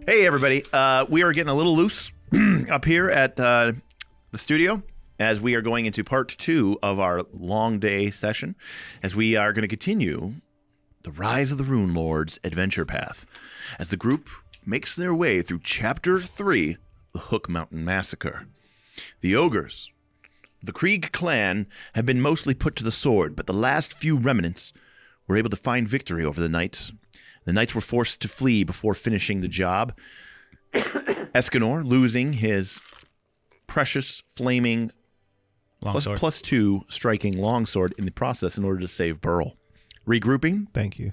Hey, everybody. We are getting a little loose up here at the studio as we are going into part 2 of our long day session, as we are going to continue the Rise of the Runelords adventure path as the group makes their way through Chapter 3, the Hook Mountain Massacre. The ogres, the Kreeg Clan, have been mostly put to the sword, but the last few remnants were able to find victory over the knights. The knights were forced to flee before finishing the job. Escanor losing his precious flaming +2 striking longsword in the process in order to save Burl. Regrouping. Thank you.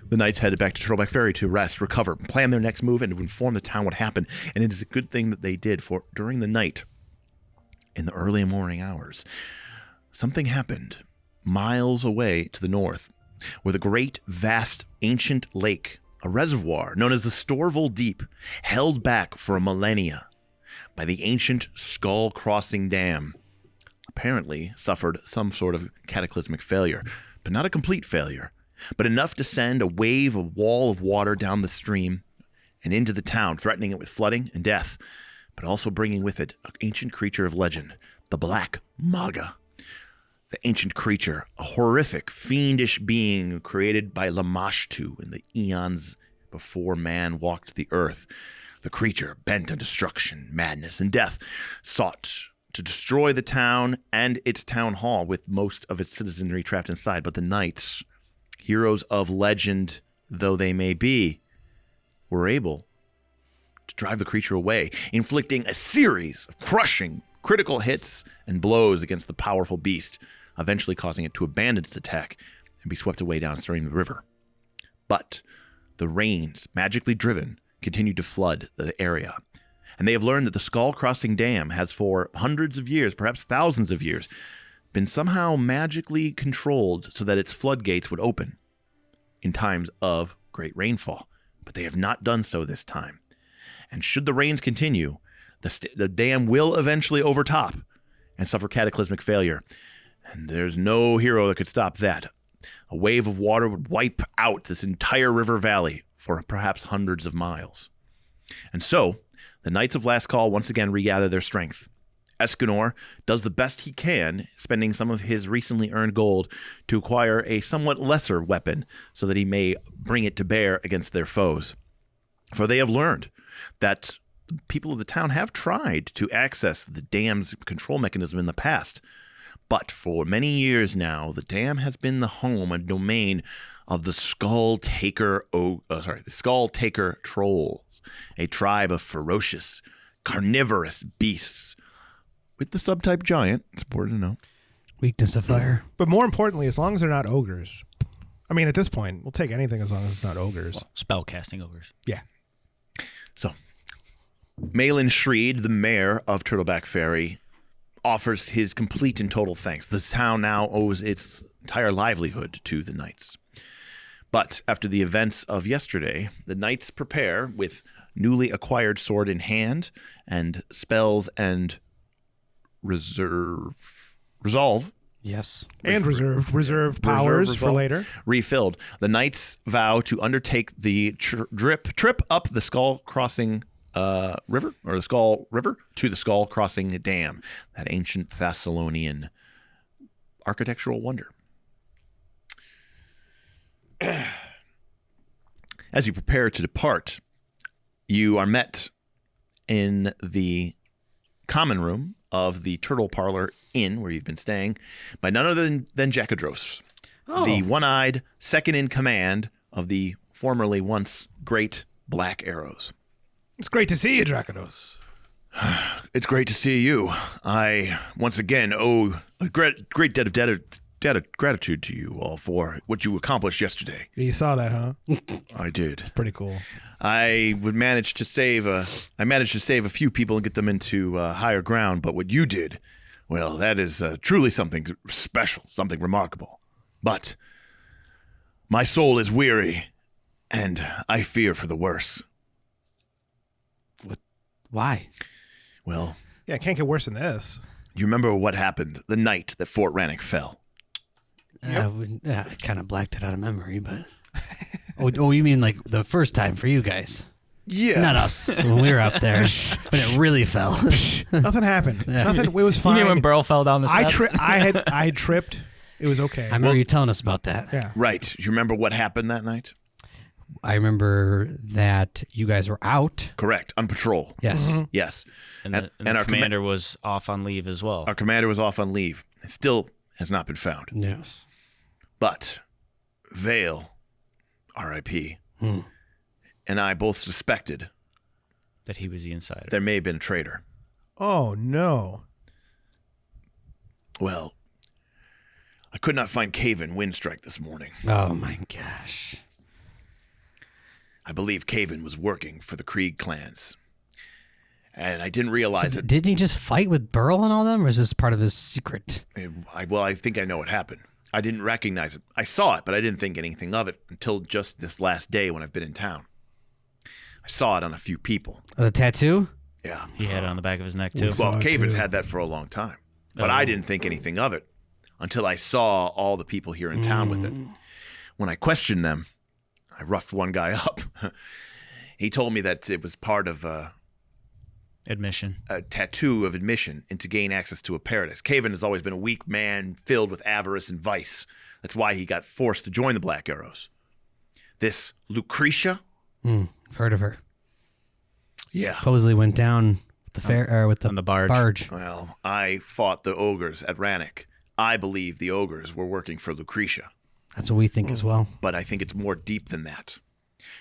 The knights headed back to Turtleback Ferry to rest, recover, plan their next move, and to inform the town what happened. And it is a good thing that they did, for during the night, in the early morning hours, something happened miles away to the north, where the great, vast, ancient lake, a reservoir known as the Storval Deep, held back for a millennia by the ancient Skull-Crossing Dam, apparently suffered some sort of cataclysmic failure, but not a complete failure, but enough to send a wall of water down the stream and into the town, threatening it with flooding and death, but also bringing with it an ancient creature of legend, the Black Maga. The ancient creature, a horrific, fiendish being created by Lamashtu in the eons before man walked the earth. The creature, bent on destruction, madness, and death, sought to destroy the town and its town hall with most of its citizenry trapped inside. But the knights, heroes of legend though they may be, were able to drive the creature away, inflicting a series of crushing, critical hits and blows against the powerful beast, eventually causing it to abandon its attack and be swept away downstream the river. But the rains, magically driven, continued to flood the area. And they have learned that the Skull-Crossing Dam has for hundreds of years, perhaps thousands of years, been somehow magically controlled so that its floodgates would open in times of great rainfall. But they have not done so this time. And should the rains continue, the dam will eventually overtop and suffer cataclysmic failure. And there's no hero that could stop that. A wave of water would wipe out this entire river valley for perhaps hundreds of miles. And so, the Knights of Last Call once again regather their strength. Escanor does the best he can, spending some of his recently earned gold to acquire a somewhat lesser weapon so that he may bring it to bear against their foes. For they have learned that people of the town have tried to access the dam's control mechanism in the past, but for many years now, the dam has been the home and domain of the Skull Taker Trolls, a tribe of ferocious, carnivorous beasts, with the subtype giant. It's important to know. Weakness of fire. But more importantly, as long as they're not ogres. I mean, at this point, we'll take anything as long as it's not ogres. Well, spell-casting ogres. Yeah. So, Malin Shreed, the mayor of Turtleback Ferry, offers his complete and total thanks. The town now owes its entire livelihood to the knights. But after the events of yesterday, the knights prepare with newly acquired sword in hand and spells and resolve. Yes. And reserved powers for later. Refilled. The knights vow to undertake the trip up the Skull-Crossing river, or the Skull River, to the Skull-Crossing Dam, that ancient Thessalonian architectural wonder. As you prepare to depart, you are met in the common room of the Turtle Parlor Inn, where you've been staying, by none other than Jakadros, the one-eyed second in command of the formerly once great Black Arrows. It's great to see you, Drakados. It's great to see you. I, once again, owe a great debt of gratitude to you all for what you accomplished yesterday. You saw that, huh? I did. It's pretty cool. I managed to save a few people and get them into higher ground, but what you did, well, that is truly something special, something remarkable. But my soul is weary, and I fear for the worse. Why? Well, yeah, it can't get worse than this. You remember what happened the night that Fort Rannoch fell? I kind of blacked it out of memory, but... oh, you mean like the first time for you guys? Yeah. Not us when we were up there when it really fell. Nothing happened. Nothing. It was You fine. mean when Burl fell down the steps? I had tripped. It was okay. I remember you telling us about that. Yeah. Right. You remember what happened that night? I remember that you guys were out. Correct. On patrol. Yes. Mm-hmm. Yes. And the commander was off on leave as well. Our commander was off on leave. It still has not been found. Yes. But Vale, R.I.P., and I both suspected That he was the insider. there may have been a traitor. Oh no. Well, I could not find Caven Windstrike this morning. Oh my gosh. I believe Caven was working for the Kreeg clans. And I didn't realize So it. didn't he just fight with Burl and all them, or is this part of his secret? I think I know what happened. I didn't recognize it. I saw it, but I didn't think anything of it until just this last day when I've been in town. I saw it on a few people. The tattoo? Yeah. He had it on the back of his neck, too. saw Well, it Caven's too. had that for a long time. But I didn't think anything of it until I saw all the people here in town with it. When I questioned them, I roughed one guy up. He told me that it was part of Admission. a tattoo of admission and to gain access to a paradise. Caven has always been a weak man filled with avarice and vice. That's why he got forced to join the Black Arrows. This Lucretia? I've heard of her. Yeah. Supposedly went down with the fair or with the, on the barge. Well, I fought the ogres at Rannoch. I believe the ogres were working for Lucretia, That's what we think as well. but I think it's more deep than that.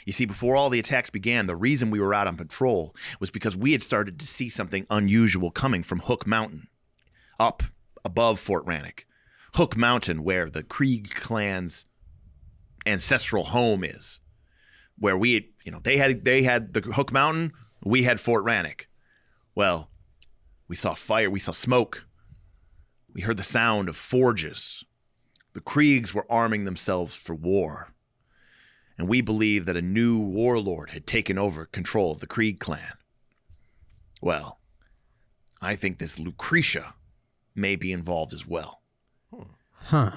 You see, before all the attacks began, the reason we were out on patrol was because we had started to see something unusual coming from Hook Mountain, up above Fort Rannoch. Hook Mountain, where the Kreeg Clan's ancestral home is, where they had the Hook Mountain, we had Fort Rannoch. Well, we saw fire, we saw smoke, we heard the sound of forges. The Kriegs were arming themselves for war. And we believe that a new warlord had taken over control of the Kreeg Clan. Well, I think this Lucretia may be involved as well. Huh.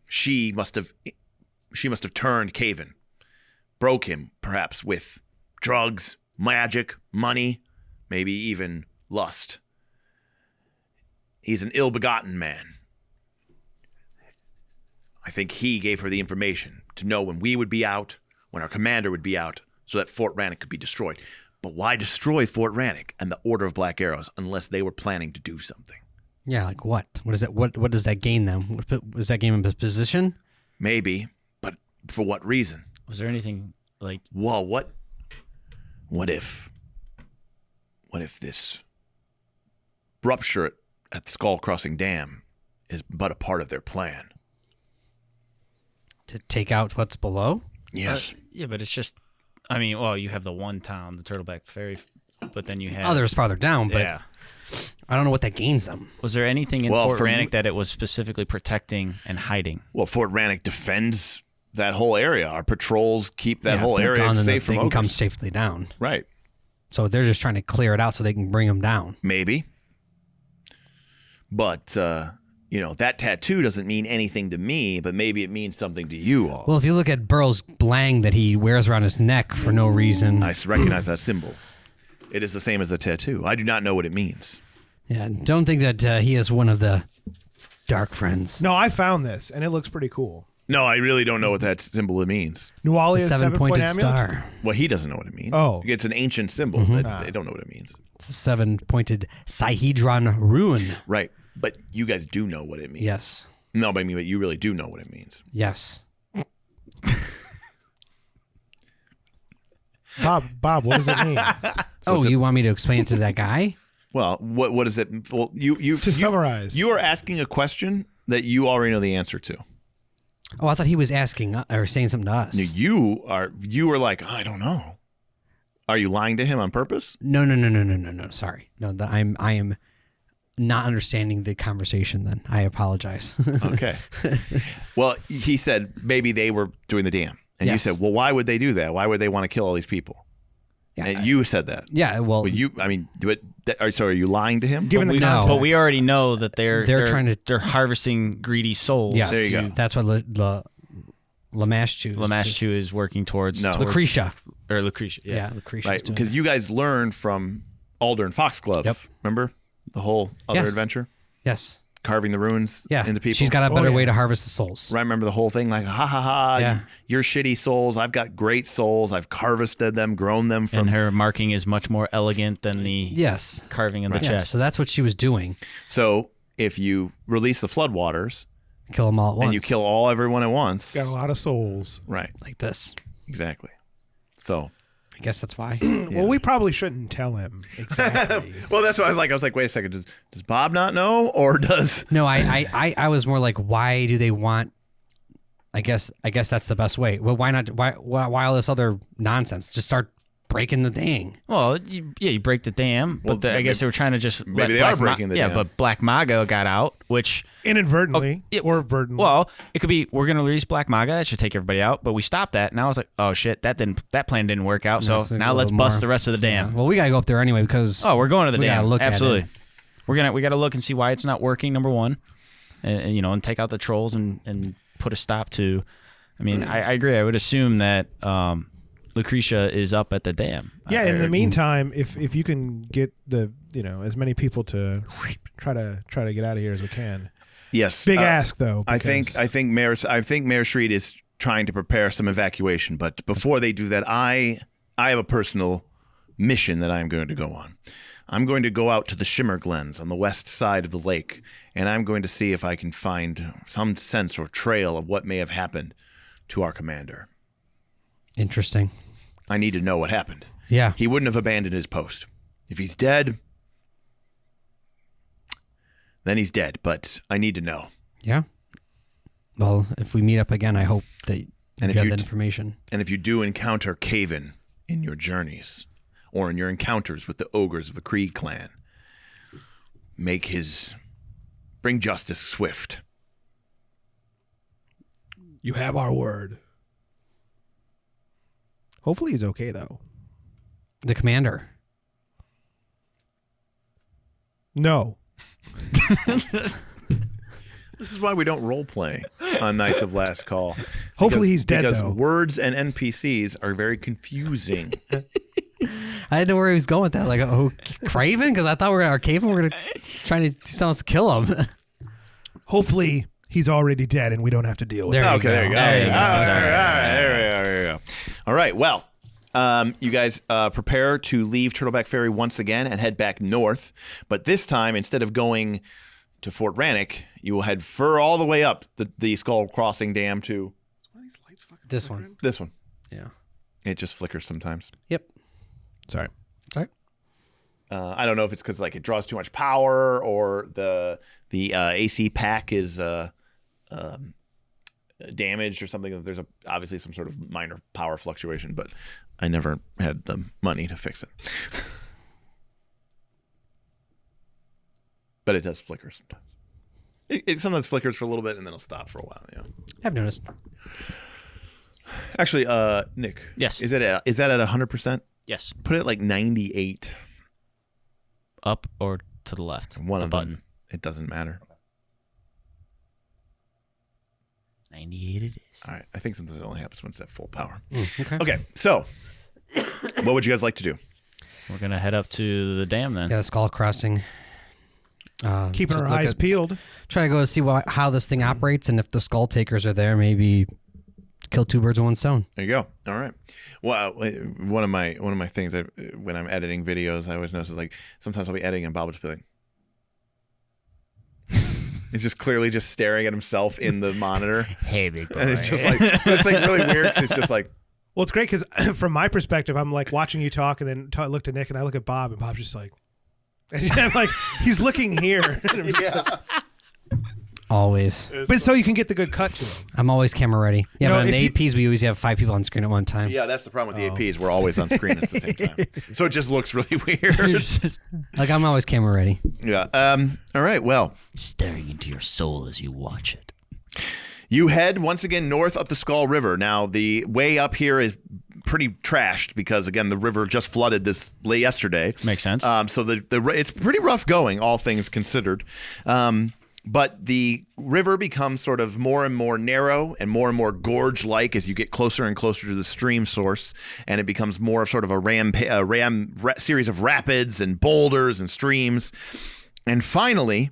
She must have turned Caven, broke him perhaps with drugs, magic, money, maybe even lust. He's an ill-begotten man. I think he gave her the information to know when we would be out, when our commander would be out, so that Fort Rannoch could be destroyed. But why destroy Fort Rannoch and the Order of Black Arrows unless they were planning to do something? Yeah, like what? What is that? What does that gain them? Was that game in position? Maybe, but for what reason? Was there anything like... Well, what if this rupture at the Skull Crossing Dam is but a part of their plan? To take out what's below? Yes. yeah, but it's just... I mean, well, you have the one town, the Turtleback Ferry, but then you have... Others farther down, but Yeah. I don't know what that gains them. Was there anything in Well, Fort for Rannoch that it was specifically protecting and hiding? Well, Fort Rannoch defends that whole area. Our patrols keep that Yeah, whole if they're area gone, then safe they from can come ogres. safely down. Right. So they're just trying to clear it out so they can bring them down. Maybe. But, that tattoo doesn't mean anything to me, but maybe it means something to you all. Well, if you look at Burl's blang that he wears around his neck for no reason. I recognize that symbol. It is the same as a tattoo. I do not know what it means. Yeah, don't think that he is one of the dark friends. No, I found this and it looks pretty cool. No, I really don't know what that symbol means. The Nualia's seven-pointed amulet? star. Well, he doesn't know what it means. Oh. It's an ancient symbol. They don't know what it means. It's a seven-pointed Sihedron Rune. Right. But you guys do know what it means. Yes. No, but I mean, but you really do know what it means. Yes. Bob, what does it mean? You want me to explain it to that guy? Well, what is it? Well, To summarize. you are asking a question that you already know the answer to. Oh, I thought he was asking or saying something to us. You were like, I don't know. Are you lying to him on purpose? No. Sorry. No, I am not understanding the conversation then. I apologize. Okay. Well, he said maybe they were doing the dam. And you Yes. said, well, why would they do that? Why would they want to kill all these people? Yeah, And you said that. yeah, well, Are you lying to him? Given the we, context. but we already know that they're trying to- they're harvesting greedy souls. yes, There you go. That's what Lamashtu Lamashtu is working towards No. Lucretia. Or Lucretia. Yeah, Lucretia. Right, because you guys learned from Alder and Foxglove. Yep. Remember the whole other Yes. adventure? Yes. Carving the runes Yeah. into people. She's got a better yeah. way to harvest the souls. Right, remember the whole thing? Like, ha ha ha, Yeah. you're shitty souls. I've got great souls. I've harvested them, grown them from. And her marking is much more elegant than the Yes. carving in the Yeah, chest. so that's what she was doing. So if you release the floodwaters Kill them all at once. and you kill everyone at once. Got a lot of souls. Right, like this. exactly. So. I guess that's why. Well, we probably shouldn't tell him exactly. Well, that's what I was like, wait a second. Does Bob not know, or does? No, I was more like, why do they want? I guess that's the best way. Well, why not? Why all this other nonsense? Just start breaking the thing. Well, you break the dam, Well, but I guess they were trying to just maybe they are breaking the dam. but Black Maga got out, which Inadvertently or verdently. well, it could be we're gonna release Black Maga, that should take everybody out, but we stopped that. Now I was like, oh shit, that plan didn't work out. So Let's now go let's more. bust the rest of the dam. Yeah. Well, we gotta go up there anyway because Oh, we're going to the We dam. gotta look at Absolutely. it. We gotta look and see why it's not working. Number one, and take out the trolls and put a stop to. I mean, I agree. I would assume that Lucretia is up at the dam. yeah. In the meantime, if you can get the as many people to try to get out of here as we can. Yes. Big ask though. I think Mayor Shreed is trying to prepare some evacuation, but before they do that, I have a personal mission that I'm going to go on. I'm going to go out to the Shimmer Glens on the west side of the lake, and I'm going to see if I can find some sense or trail of what may have happened to our commander. Interesting. I need to know what happened. Yeah. He wouldn't have abandoned his post. If he's dead, then he's dead, but I need to know. Yeah. Well, if we meet up again, I hope that you And if have you that information. And if you do encounter Caven in your journeys, or in your encounters with the ogres of the Kreeg Clan, bring justice swift. you have our word. Hopefully he's okay though. The commander. No. This is why we don't role play on Knights of Last Call. Hopefully he's dead, because though. words and NPCs are very confusing. I didn't know where he was going with that. Like, oh, Craven? Because I thought we were going to Caven. We're going to try to do something to kill him. Hopefully he's already dead and we don't have to deal with There it. you Okay, go. there you go. There you go. All right, Sounds all all right, right. there we go. All right, well, you guys prepare to leave Turtleback Ferry once again and head back north. But this time, instead of going to Fort Rannoch, you will head all the way up the Skull Crossing Dam to This one. this one. Yeah. It just flickers sometimes. Yep. Sorry. All right. I don't know if it's because like it draws too much power or the AC pack is damaged or something. There's obviously some sort of minor power fluctuation, but I never had the money to fix it. But it does flicker sometimes. It sometimes flickers for a little bit and then it'll stop for a while. Yeah. I've noticed. Actually, Nick. Yes. Is that at 100%? Yes. Put it like 98. Up or to the left. One the of button. them. It doesn't matter. 98 it is. All right. I think sometimes it only happens when it's at full power. Okay. Okay. So, what would you guys like to do? We're going to head up to the dam then. Yeah, the Skull Crossing. Keeping just our look eyes at- peeled. Try to go see how this thing operates, and if the Skull Takers are there, maybe kill two birds with one stone. There you go. All right. Well, one of my things when I'm editing videos, I always notice is like sometimes I'll be editing and Bob will just be like, he's just clearly just staring at himself in the monitor, Hey, big boy. and it's just like it's like really weird. 'Cause it's just like Well, it's great because from my perspective, I'm like watching you talk and then look to Nick and I look at Bob and Bob's just like, and I'm like, he's looking here. Always. But so you can get the good cut to him. I'm always camera ready. Yeah, You know, but in the if APs, we always have 5 people on screen at one time. yeah, that's the problem with the APs. We're always on screen at the same time, so it just looks really weird. Like, I'm always camera ready. Yeah. All right. Well, Staring into your soul as you watch it. you head once again north up the Skull River. Now, the way up here is pretty trashed because, again, the river just flooded yesterday. Makes sense. So it's pretty rough going, all things considered. But the river becomes sort of more and more narrow and more gorge-like as you get closer and closer to the stream source, and it becomes more of sort of a series of rapids and boulders and streams, and finally,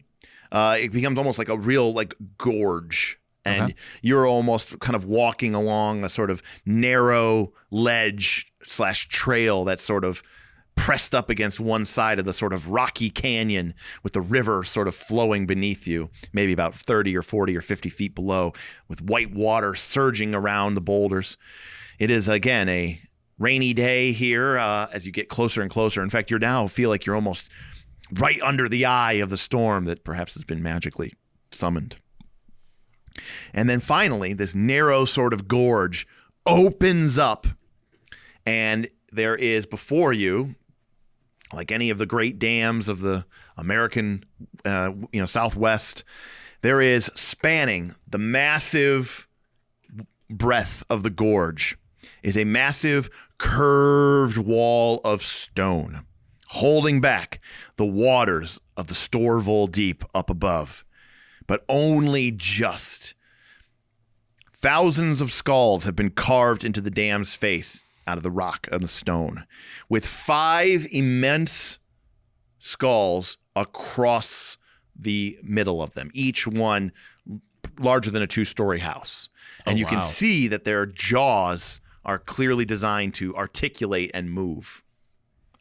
it becomes almost like a real like gorge, and you're almost kind of walking along a sort of narrow ledge / trail that's sort of pressed up against one side of the sort of rocky canyon with the river sort of flowing beneath you, maybe about 30 or 40 or 50 feet below, with white water surging around the boulders. It is, again, a rainy day here as you get closer and closer. In fact, you now feel like you're almost right under the eye of the storm that perhaps has been magically summoned. And then finally, this narrow sort of gorge opens up, and there is before you, like any of the great dams of the American, Southwest, there is spanning the massive breadth of the gorge is a massive curved wall of stone, holding back the waters of the Storville Deep up above, but only just. Thousands of skulls have been carved into the dam's face out of the rock and the stone, with 5 immense skulls across the middle of them, each one larger than a 2-story house. And you can see that their jaws are clearly designed to articulate and move.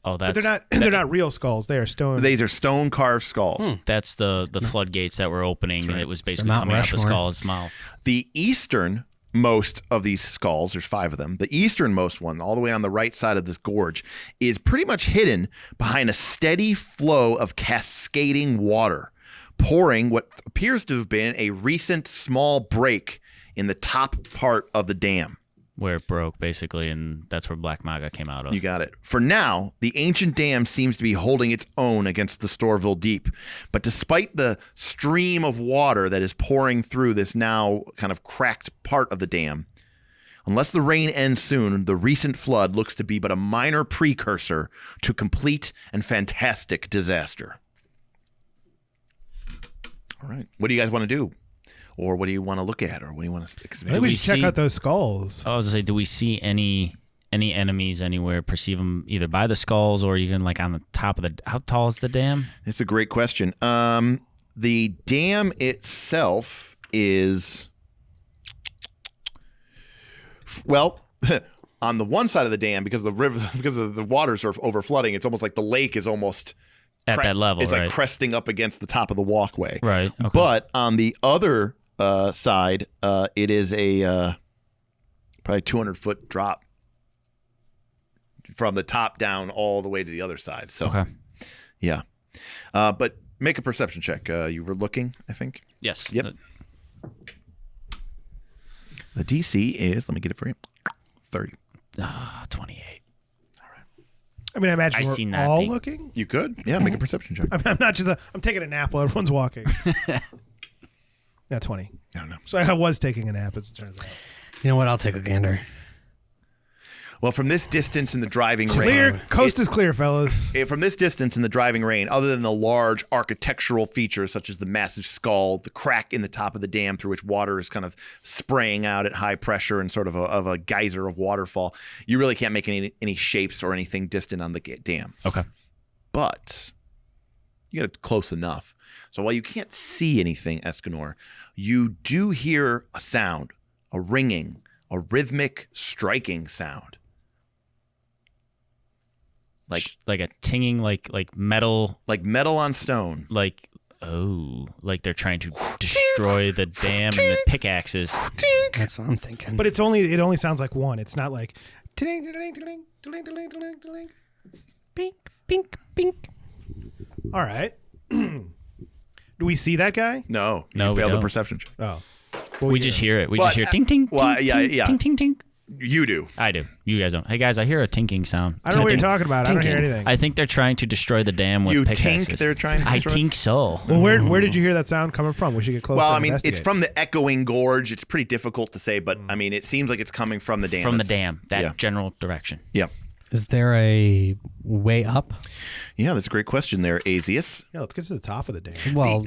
Oh, But they're not real skulls. They are stone. These are stone carved skulls. That's the floodgates that were opening, and it was basically Mount coming out the Rushmore. skull's mouth. The easternmost of these skulls, there's 5 of them, the easternmost one, all the way on the right side of this gorge, is pretty much hidden behind a steady flow of cascading water, pouring what appears to have been a recent small break in the top part of the dam. Where it broke, basically, and that's where Black Maga came out of. You got it. For now, the ancient dam seems to be holding its own against the Storville Deep. But despite the stream of water that is pouring through this now kind of cracked part of the dam, unless the rain ends soon, the recent flood looks to be but a minor precursor to complete and fantastic disaster. All right. What do you guys want to do? Or what do you want to look at? Or what do you want to I think examine? we should check out those skulls. I was going to say, do we see any enemies anywhere, perceive them either by the skulls or even like on the top of the... How tall is the dam? It's a great question. The dam itself is... Well, on the one side of the dam, because the river, because of the waters are over flooding, it's almost like the lake is almost... At that level, It's right? like cresting up against the top of the walkway. Right, okay. But on the other side, it is a probably 200-foot drop from the top down all the way to the other side. So, Okay. yeah. But make a perception check. You were looking, I think. Yes. Yep. The DC is, let me get it for you, 30. 28. I mean, I imagine I we're see all nothing. looking. You could? Yeah, make a perception check. I'm not just. I'm taking a nap while everyone's walking. Yeah, 20. I don't know. So I was taking a nap, as it turns out. You know what? I'll take a gander. Well, from this distance in the driving Clear. rain... Coast is clear, fellas. From this distance in the driving rain, other than the large architectural features such as the massive skull, the crack in the top of the dam through which water is kind of spraying out at high pressure and sort of a geyser of waterfall, you really can't make any shapes or anything distant on the dam. Okay. But you get it close enough. So while you can't see anything, Escanor, you do hear a sound, a ringing, a rhythmic striking sound. Like a tinging, like metal, Like metal on stone. like they're trying to destroy the dam and the pickaxes. That's what I'm thinking. But it only sounds like one. It's not like ting ting ting ting ting ting ting. Bink, bink, bink. All right. Do we see that guy? No, No, you we failed the don't. perception check. Oh. We just hear it. We Well, just hear ting ting. well, ting, yeah, ting, yeah. ting ting ting. You do. I do. You guys don't. Hey guys, I hear a tinking sound. I don't know what you're Tink- talking about. I don't hear tinking. anything. I think they're trying to destroy the dam with You pickaxes. think they're trying to I destroy- think so. Well, where did you hear that sound coming from? We should get closer. Well, I and mean, it's investigate. from the echoing gorge. It's pretty difficult to say, but I mean, it seems like it's coming from the dam. From the It's- dam, that yeah. general direction. Yeah. Is there a way up? Yeah, that's a great question there, Azius. Yeah, let's get to the top of the dam. Well,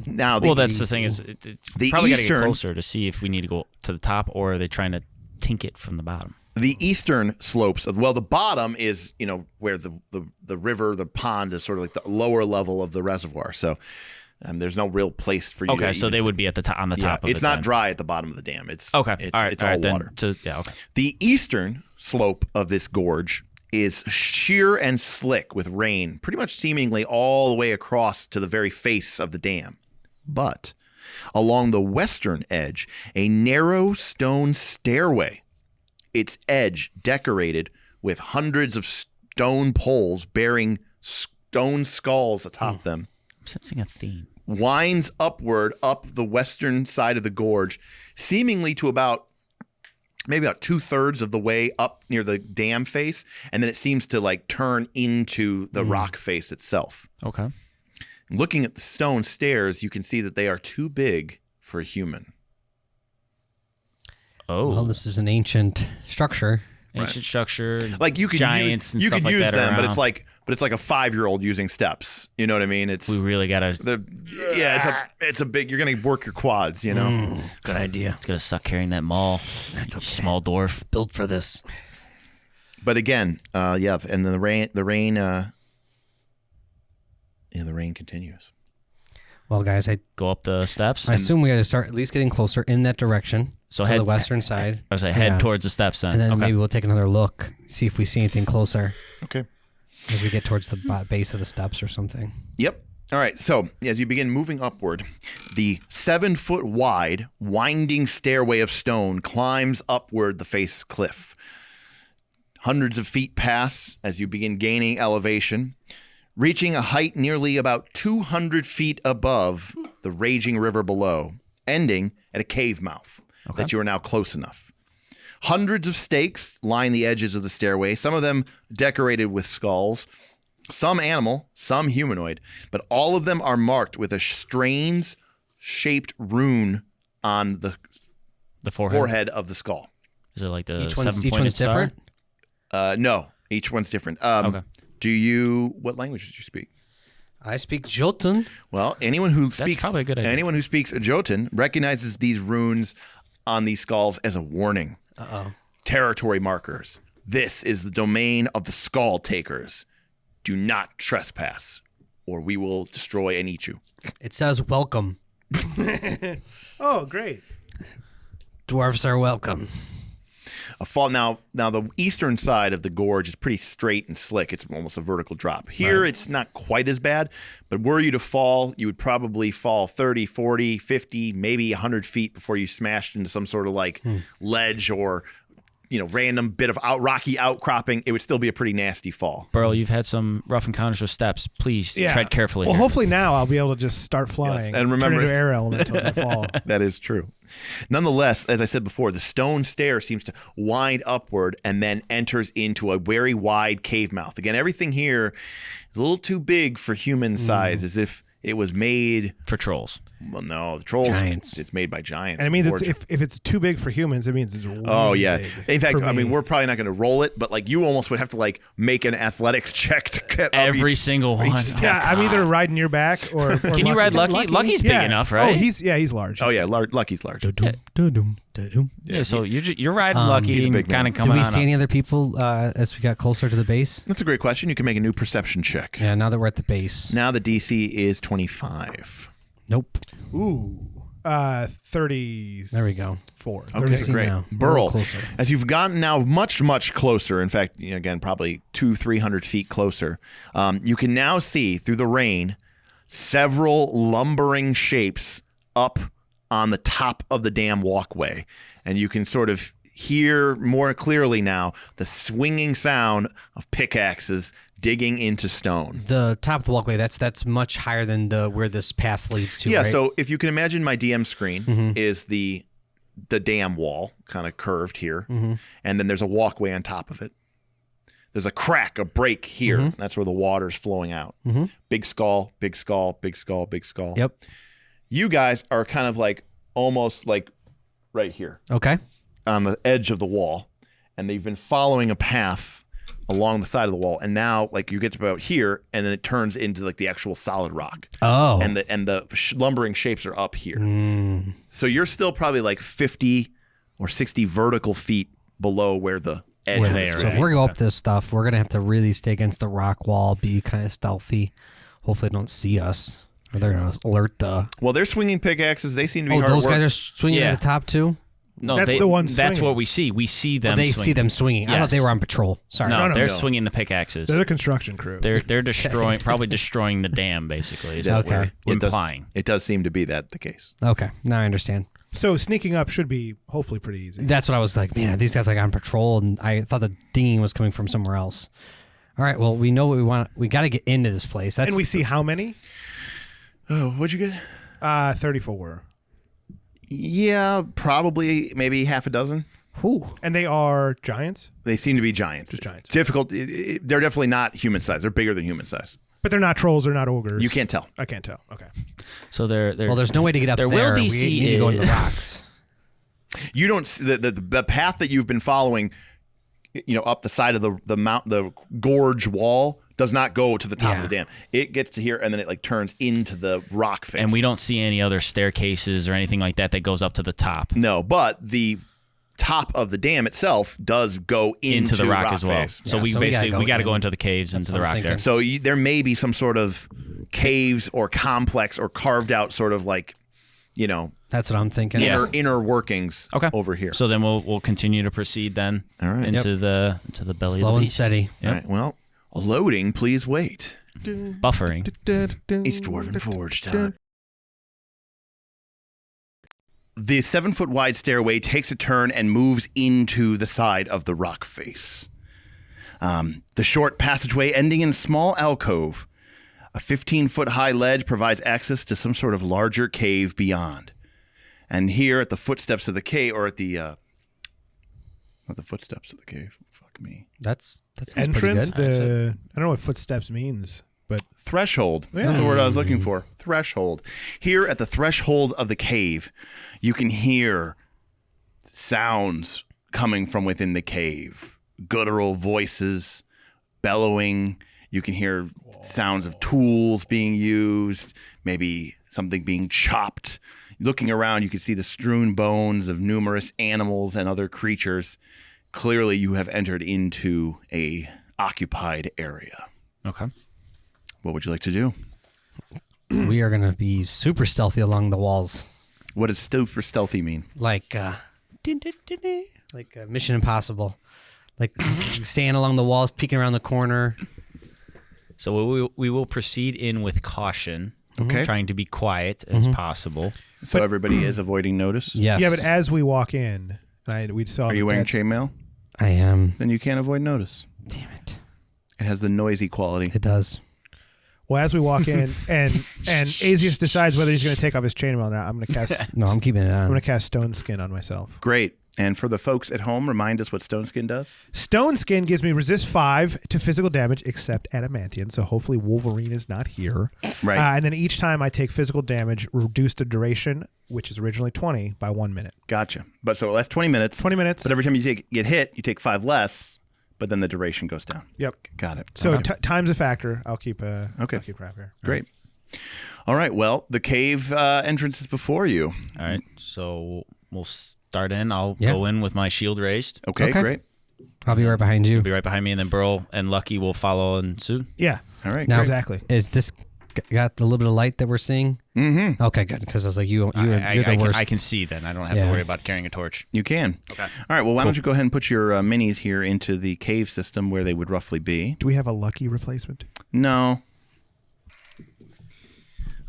That's the thing is, it's the probably got to get eastern- closer to see if we need to go to the top or are they trying to tink it from the bottom. The eastern slopes of, well, the bottom is, where the river, the pond is sort of like the lower level of the reservoir. So there's no real place for you. Okay, so they would be at the top, on the top of it. It's not then. dry at the bottom of the dam. It's Okay, It's, all right, it's all all right, then. water. Okay. The eastern slope of this gorge is sheer and slick with rain, pretty much seemingly all the way across to the very face of the dam. But along the western edge, a narrow stone stairway, its edge decorated with hundreds of stone poles bearing stone skulls atop them, I'm sensing a theme. winds upward up the western side of the gorge, seemingly to maybe about 2/3 of the way up near the dam face, and then it seems to like turn into the rock face itself. Okay. Looking at the stone stairs, you can see that they are too big for a human. Oh, well, this is an ancient structure. ancient structure. Like you could giants and you stuff could like use that them, but around. it's like a 5-year-old using steps. You know what I mean? It's We really gotta. it's a big. You're gonna work your quads. You know. Good idea. It's gonna suck carrying that maul. That's a small dwarf. Built for this. But again, and the rain continues. Well, guys, I Go up the steps. assume we got to start at least getting closer in that direction. So to head the western side. I was like, head Yeah. towards the steps then. And then okay. maybe we'll take another look, see if we see anything closer Okay. as we get towards the base of the steps or something. Yep. All right. So as you begin moving upward, the 7-foot wide, winding stairway of stone climbs upward the face cliff. Hundreds of feet pass as you begin gaining elevation, reaching a height nearly about 200 feet above the raging river below, ending at a cave mouth that you are now close enough. Hundreds of stakes line the edges of the stairway, some of them decorated with skulls, some animal, some humanoid, but all of them are marked with a strange shaped rune on the the forehead. forehead of the skull. Is it like the Each one's 7-pointed star? different? No, each one's different. Okay. What language do you speak? I speak Jotun. Well, anyone who speaks probably a good idea. Anyone who speaks Jotun recognizes these runes on these skulls as a warning. Uh-oh. Territory markers. This is the domain of the skull takers. Do not trespass, or we will destroy and eat you. It says welcome. Oh, great. Dwarves are welcome. Now the eastern side of the gorge is pretty straight and slick. It's almost a vertical drop. Here it's not quite as bad, but were you to fall, you would probably fall 30, 40, 50, maybe 100 feet before you smashed into some sort of like ledge or random bit of rocky outcropping. It would still be a pretty nasty fall. Burl, you've had some rough encounters with steps. Please tread carefully. Well, here. hopefully now I'll be able to just start flying. And remember- turn into air element as I fall. That is true. Nonetheless, as I said before, the stone stair seems to wind upward and then enters into a very wide cave mouth. Again, everything here is a little too big for human size, as if it was made for trolls. Well, no, the trolls. Giants. It's made by giants. And it means unfortunately. if it's too big for humans, it means it's way Oh yeah. big In fact, for I mean, me. we're probably not going to roll it, but like you almost would have to like make an athletics check to get up Every each- single each one. step. Yeah, I'm either riding your back or Can you ride Lucky? Lucky's big enough, right? Oh, he's large. Oh yeah, Lucky's large. Yeah, so you're riding Lucky he's a and big kind man. of Did coming we on see up. any other people as we got closer to the base? That's a great question. You can make a new perception check. Yeah, now that we're at the base. Now the DC is 25. Nope. Ooh. 30. There we go. 4. Okay, see great. now. We're a little Burl, closer. as you've gotten now much, much closer, in fact, again, probably 200-300 feet closer, you can now see through the rain several lumbering shapes up on the top of the dam walkway. And you can sort of hear more clearly now the swinging sound of pickaxes digging into stone. The top of the walkway, that's much higher than where this path leads to, Yeah, right? so if you can imagine my DM screen is the dam wall kind of curved here, and then there's a walkway on top of it. There's a crack, a break here. That's where the water's flowing out. Big skull, big skull, big skull, big skull. Yep. You guys are kind of like almost like right here Okay. on the edge of the wall, and they've been following a path along the side of the wall, and now like you get to about here, and then it turns into like the actual solid rock. Oh. And the lumbering shapes are up here. So you're still probably like 50 or 60 vertical feet below where the edge Where- is. so if we're going up this stuff, we're gonna have to really stay against the rock wall, be kind of stealthy. Hopefully, they don't see us, or they're gonna alert the. Well, they're swinging pickaxes. They seem to be hard those work. guys are swinging Yeah. at the top too. No, That's the one That's swinging. what we see. We see them. They swing. see them swinging. I thought Yes. they were on patrol. Sorry. No, No, they're no. swinging the pickaxes. They're a construction crew. They're destroying, probably destroying the dam. Basically, is what Okay. we're implying. It does seem to be that the case. Okay, now I understand. So sneaking up should be hopefully pretty easy. That's what I was like. Man, are these guys like on patrol? And I thought the dinging was coming from somewhere else. All right. Well, we know what we want. We got to get into this place. That's And we see how many? Oh, what'd you get? 34. Yeah, probably maybe half a dozen. Ooh. And they are giants, They seem to be giants. Just giants. It's difficult. They're definitely not human size. They're bigger than human size. but they're not trolls. They're not ogres. You can't tell. I can't tell. Okay. So they're Well, there's no way to get up their there. will DC we need to go into the is- rocks. You don't the path that you've been following, up the side of the gorge wall does not go to the top of the dam. It gets to here and then it like turns into the rock face. and we don't see any other staircases or anything like that goes up to the top. No, but the top of the dam itself does go into the rock as well. face. So Yeah, we so we basically gotta we got to go go in. into the caves, into what the I'm rock there. thinking. So there may be some sort of caves or complex or carved out sort of like, That's what I'm thinking. inner workings Okay. over here. So then we'll continue to proceed then All right. into the belly Slow of the and beast. steady. All right. Well, loading, please wait. Buffering. East Dwarven Forge time. The 7-foot wide stairway takes a turn and moves into the side of the rock face. The short passageway ending in a small alcove. A 15-foot high ledge provides access to some sort of larger cave beyond. And here at the footsteps of the cave, or at the not the footsteps of the cave. Fuck me. That's Entrance. pretty good. I don't know what footsteps means, but Threshold. That's the word I was looking for. Threshold. Here at the threshold of the cave, you can hear sounds coming from within the cave. Guttural voices, bellowing. You can hear sounds of tools being used, maybe something being chopped. Looking around, you can see the strewn bones of numerous animals and other creatures. Clearly, you have entered into a occupied area. Okay. What would you like to do? We are gonna be super stealthy along the walls, What does super stealthy mean? like Mission Impossible, like staying along the walls, peeking around the corner. So we will proceed in with caution. Okay. Trying to be quiet as possible. So everybody is avoiding notice? Yes. yeah. But as we walk in, we saw. Are you wearing that- chainmail? I am. Then you can't avoid notice. Damn it! It has the noisy quality. It does. Well, as we walk in, and Azius decides whether he's going to take off his chainmail or not. I'm going to cast. No, I'm keeping it I'm on. going to cast Stone Skin on myself. Great. And for the folks at home, remind us what Stone Skin does. Stone Skin gives me resist 5 to physical damage except adamantium. So hopefully Wolverine is not here. Right. And then each time I take physical damage, reduce the duration, which is originally 20, by 1 minute. Gotcha. But so that's 20 minutes. 20 minutes. But every time you get hit, you take 5 less, but then the duration goes down. Yep. Got it. So Okay. time's a factor. I'll keep Okay. I'll keep track here. Great. All right. Well, the cave entrance is before you. All right. So we'll start in. I'll Yeah. go in with my shield raised. Okay. Okay. Great. I'll be right behind you. Be right behind me, and then Burl and Lucky will follow and soon. Yeah. All right. Now- Great. Exactly. Is this got the little bit of light that we're seeing? Mm-hmm. Okay, good. Because I was like, you're I the can, worst. I can see then. I don't have Yeah. to worry about carrying a torch. You can. Okay. All right. Well, why don't you go ahead and put your minis here into the cave system where they would roughly be? Do we have a lucky replacement? No.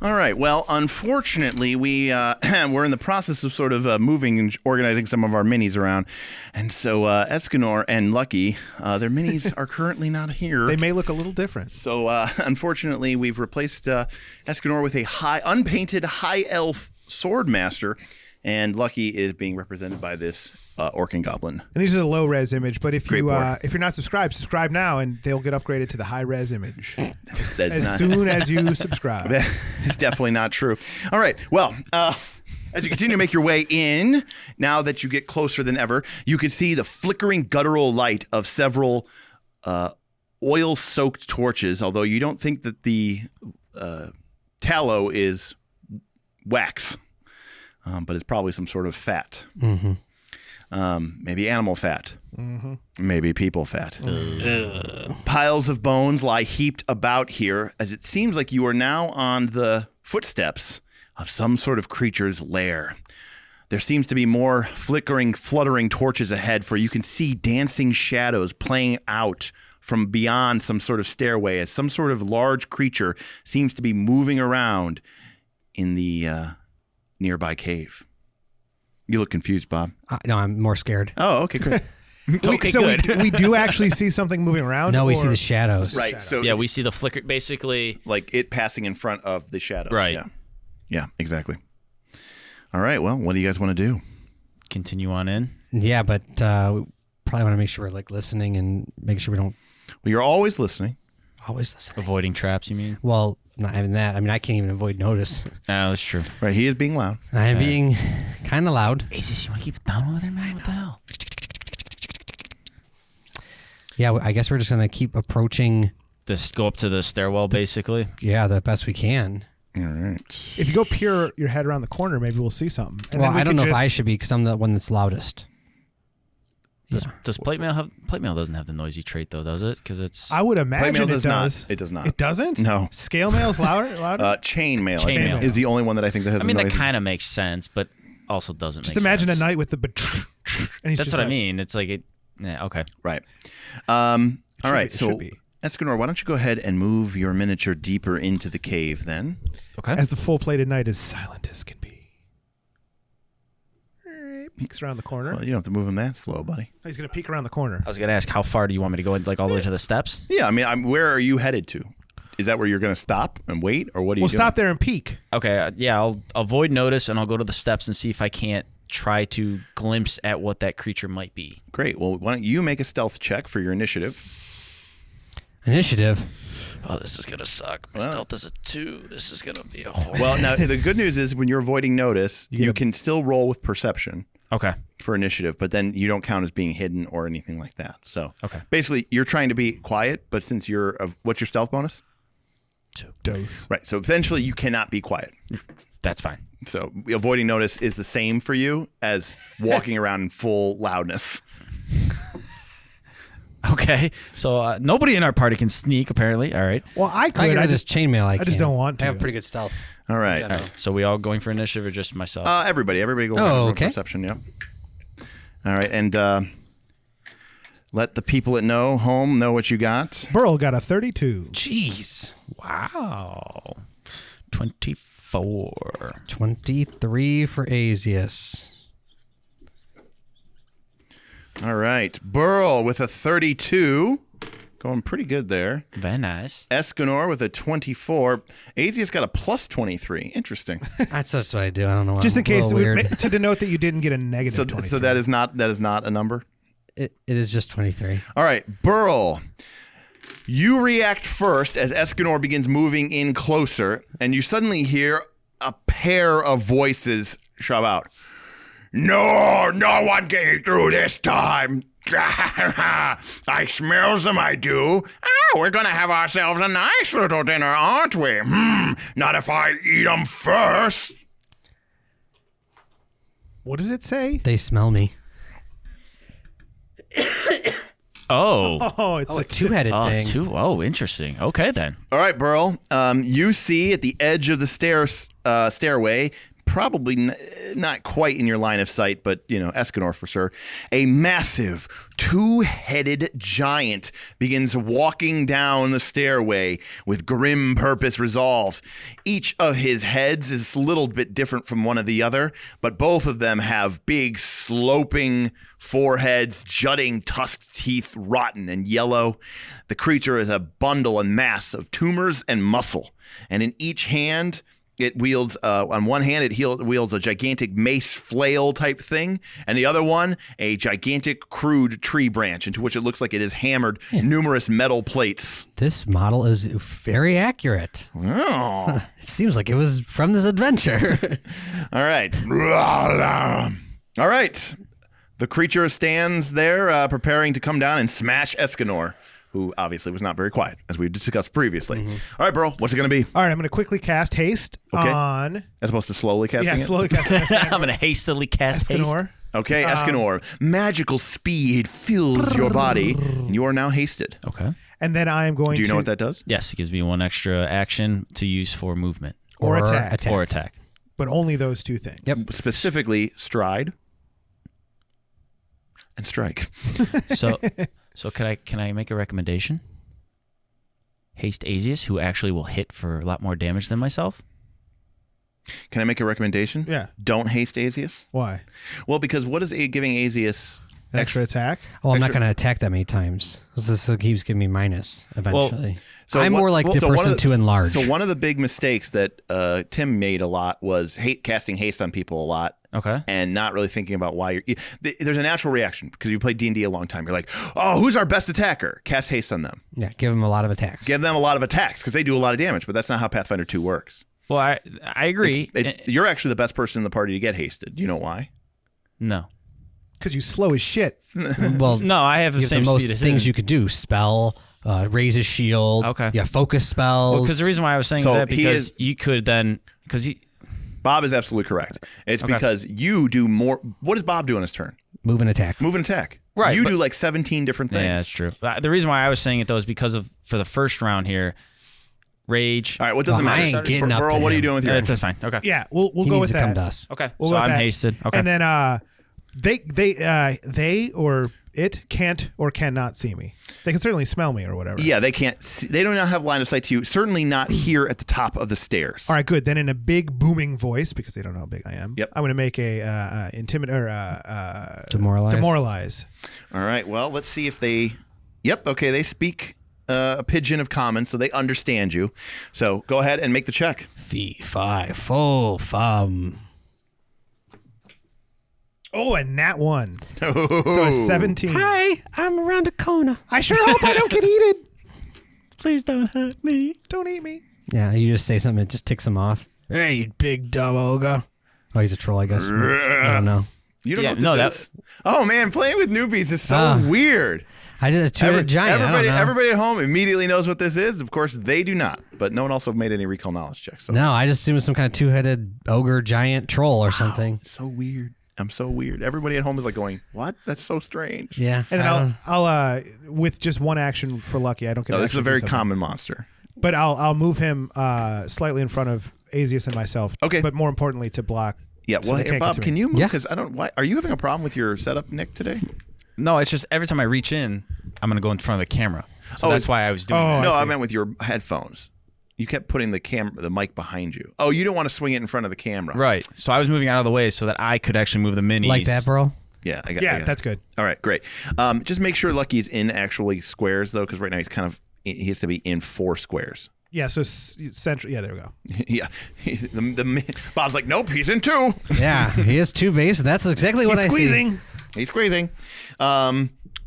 All right. Well, unfortunately, we're in the process of sort of moving and organizing some of our minis around, and so Escanor and Lucky, their minis are currently not here. They may look a little different. So unfortunately, we've replaced Escanor with a unpainted high elf sword master, and Lucky is being represented by this orc and goblin. And these are the low res image, but if Great board. if you're not subscribed, subscribe now, and they'll get upgraded to the high res image That's as not, soon as you subscribe. that is definitely not true. All right. Well, as you continue to make your way in, now that you get closer than ever, you can see the flickering guttural light of several oil-soaked torches, although you don't think that the tallow is wax, but it's probably some sort of fat. Maybe animal fat. Maybe people fat. Piles of bones lie heaped about here, as it seems like you are now on the footsteps of some sort of creature's lair. There seems to be more flickering, fluttering torches ahead, for you can see dancing shadows playing out from beyond some sort of stairway, as some sort of large creature seems to be moving around in the nearby cave. You look confused, Bob. No, I'm more scared. Oh, okay, great. We do actually see something moving around? No, we or- see the shadows. Right, so Yeah, we see the flicker, basically. like it passing in front of the shadows. Right. Yeah, exactly. All right, well, what do you guys want to do? Continue on in. Yeah, but we probably want to make sure we're like listening and make sure we don't Well, you're always listening. always listen. Avoiding traps, you mean? Well, not even that. I mean, I can't even avoid notice. No, that's true. Right, he is being loud. I'm being kind of loud. Aces, you want to keep it down over there, man? What the hell? Yeah, I guess we're just gonna keep approaching. Just go up to the stairwell, basically. Yeah, the best we can. All right. If you go peer your head around the corner, maybe we'll see something. And Well, then we I don't can know if just- I should be because I'm the one that's loudest. Does plate mail have? Plate mail doesn't have the noisy trait though, does it? Because it's. I would Plate imagine mail it does does. not. It does not. It doesn't? No. Scale mail's louder? Chain mail, Chain I think, mail. is the only one that I think that has I mean, a that noise. kind of makes sense, but also doesn't Just make imagine sense. a night with the... And he's That's just what I like, mean. It's like it. Yeah. Okay. Right. All right, it so should be. Escanor, why don't you go ahead and move your miniature deeper into the cave then? Okay. As the full-plated night is silent as can be. Peeks around the corner. Well, you don't have to move him that slow, buddy. He's going to peek around the corner. I was gonna ask, how far do you want me to go? Like all the way to the steps? Yeah, I mean, where are you headed to? Is that where you're going to stop and wait, or what are you We'll doing? stop there and peek. Okay. Yeah. I'll avoid notice and I'll go to the steps and see if I can't try to glimpse at what that creature might be. Great. Well, why don't you make a stealth check for your initiative? Initiative. Oh, this is gonna suck. My stealth is a 2. This is gonna be a horror. Well, now, the good news is when you're avoiding notice, you can still roll with perception Okay. for initiative, but then you don't count as being hidden or anything like that. So Okay. basically, you're trying to be quiet, but since you're... what's your stealth bonus? 2. Dose. Right. So eventually, you cannot be quiet. That's fine. So avoiding notice is the same for you as walking around in full loudness. Okay. So nobody in our party can sneak, apparently. All right. Well, I I could. can I just chainmail. I just can. don't want I have to. pretty good stealth. All right. All right. So we all going for initiative or just myself? Everybody go ahead and Oh, roll okay. perception. Yep. All right, and let the people at home know what you got. Burl got a 32. Jeez. Wow. 24. 23 for Asius. All right, Burl with a 32, going pretty good there. Very nice. Escanor with a 24. Asius got a plus 23. Interesting. That's what I do. I don't know. Just in I'm a case, little weird. to denote that you didn't get a negative So 23. that is not a number. It is just 23. All right, Burl. You react first as Escanor begins moving in closer, and you suddenly hear a pair of voices shout out, "No one getting through this time. I smells them, I do. Oh, we're going to have ourselves a nice little dinner, aren't we? Not if I eat them first." What does it say? They smell me. Oh. Oh, it's A two-headed Oh, thing. 2. Oh, interesting. Okay, then. All right, Burl. You see at the edge of the stairway, probably not quite in your line of sight, but, Escanor for sure, a massive two-headed giant begins walking down the stairway with grim purpose resolve. Each of his heads is a little bit different from one of the other, but both of them have big sloping foreheads, jutting tusked teeth, rotten and yellow. The creature is a bundle and mass of tumors and muscle, and in each hand it wields, on one hand, it wields a gigantic mace flail type thing, and the other one, a gigantic crude tree branch into which it looks like it has hammered numerous metal plates. This model is very accurate. Oh. It seems like it was from this adventure. All right. All right. The creature stands there preparing to come down and smash Escanor. who obviously was not very quiet, as we discussed previously. All right, Burl, what's it going to be? All right, I'm going to quickly cast haste on. As opposed to slowly casting it? Slowly cast I'm going to hastily cast haste. Escanor. Okay, Escanor. Magical speed fills your body, and you are now hasted. Okay. And then I am going to. Do you know what that does? Yes, it gives me 1 extra action to use for movement. Or attack. Or attack. But only those 2 things. Yep. Specifically, stride and strike. So can I make a recommendation? Haste Asius, who actually will hit for a lot more damage than myself. Can I make a recommendation? Yeah. Don't haste Asius. Why? Well, because what is giving Asius An extra attack? Oh, I'm not going to attack that many times. This keeps giving me minus eventually. I'm more like the person to enlarge. So one of the big mistakes that Tim made a lot was casting haste on people a lot. Okay. And not really thinking about why there's a natural reaction because you played D&D a long time. You're like, oh, who's our best attacker? Cast haste on them. Yeah, give them a lot of attacks. Give them a lot of attacks because they do a lot of damage, but that's not how Pathfinder 2 works. Well, I agree. You're actually the best person in the party to get hasted. Do you know why? No. Because you slow as shit. Well, No, I have the you have same the most speed as things him. you could do. Spell, raise his shield. Okay. Yeah, focus spells. Well, because the reason why I was saying So is that he because is- you could then Bob is absolutely correct. It's Okay. because you do more. What does Bob do on his turn? Move and attack. Move and attack. Right, You but- do like 17 different things. Yeah, that's true. The reason why I was saying it though is because of for the first round here, rage. All right, what doesn't Well, I matter? ain't getting up Burl, to what are you him. doing with your That's fine. Okay. Yeah, we'll He go needs with to that. come to us. Okay. We'll so go with I'm that. hasted. Okay. And then they or it can't or cannot see me. They can certainly smell me or whatever. Yeah, they can't. They do not have line of sight to you. Certainly not here at the top of the stairs. All right, good. Then in a big booming voice, because they don't know how big I am. Yep. I'm going to make a intimidate or Demoralize. demoralize. All right. Well, let's see if they. Yep. Okay. They speak a pidgin of common, so they understand you. So go ahead and make the check. Fee, fi, fo, fum. Oh, and nat 1. So a 17. Hi, I'm around a corner. I sure hope I don't get eaten. Please don't hurt me. Don't eat me. Yeah, you just say something, it just ticks him off. Hey, you big dumb ogre. Oh, he's a troll, I guess. I don't know. You don't Yeah, know what no, this is? Oh man, playing with newbies is so Ah. weird. I did a two-headed giant. Everybody, I don't know. everybody at home immediately knows what this is. Of course, they do not. But no one else have made any recall knowledge checks. So No, I just assumed it was some kind of two-headed ogre giant troll or something. so weird. I'm so weird. Everybody at home is like going, "What? That's so strange." Yeah. And then I don't- I'll with just 1 action for Lucky. I don't get. No, an this is a action to do very something. common monster. But I'll move him slightly in front of Asius and myself. Okay. But more importantly, to block. Yeah. So Well, they hey, can't get Bob, to can me. you move? Yeah. Because I don't. Why are you having a problem with your setup, Nick, today? No, it's just every time I reach in, I'm gonna go in front of the camera. So Oh, that's why I was doing oh, that. No, I I see. meant with your headphones. You kept putting the mic behind you. Oh, you don't want to swing it in front of the camera. Right. So I was moving out of the way so that I could actually move the minis. like that, bro? Yeah. I got. Yeah, that's good. All right, great. Just make sure Lucky's in actually squares though, because right now he's kind of he has to be in 4 squares. Yeah. So central. Yeah. There we go. Yeah, Bob's like, nope, he's in 2. Yeah, he is two base. That's exactly what He's I squeezing. He's squeezing.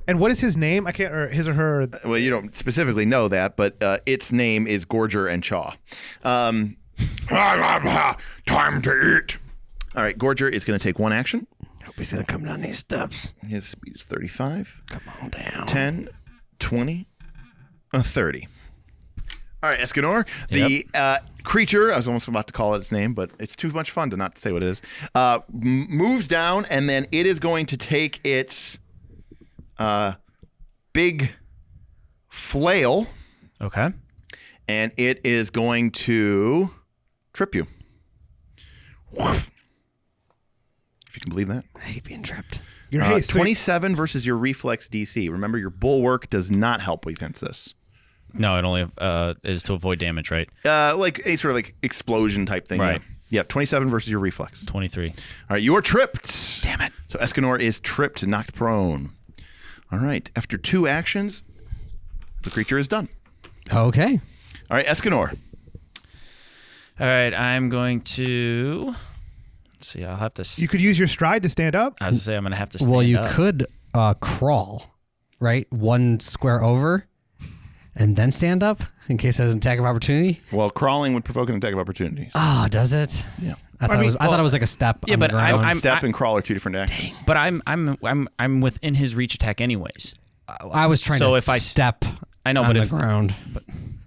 And what is his name? I can't. Or his or her. Well, you don't specifically know that, but its name is Gorger and Chaw. Time to eat. All right, Gorger is going to take 1 action. see. Hope he's gonna come down these steps. His speed is 35. Come on down. 10, 20, 30. All right, Escanor, the creature, I was almost about to call it its name, but it's too much fun to not say what it is, moves down, and then it is going to take its big flail, Okay. and it is going to trip you. If you can believe that. I hate being tripped. Your haste. 27 versus your reflex DC. Remember, your bulwark does not help against this. No, it only is to avoid damage, right? Like a sort of like explosion type thing. Right. Yeah, 27 versus your reflex. 23. All right, you are tripped. Damn it. So Escanor is tripped, knocked prone. All right, after 2 actions, the creature is done. Okay. All right, Escanor. All right, I'm going to. Let's see. I'll have to. You could use your stride to stand up. I was gonna say I'm gonna have to. Stand Well, you up. could crawl, right? 1 square over, and then stand up in case there's an attack of opportunity. Well, crawling would provoke an attack of opportunity. Oh, does it? Yeah. I thought it was like a step. Yeah, on but the ground. I'm- Step and crawl are 2 different actions. But I'm within his reach attack anyways. I was trying So to if I- step I know, on but the if ground. But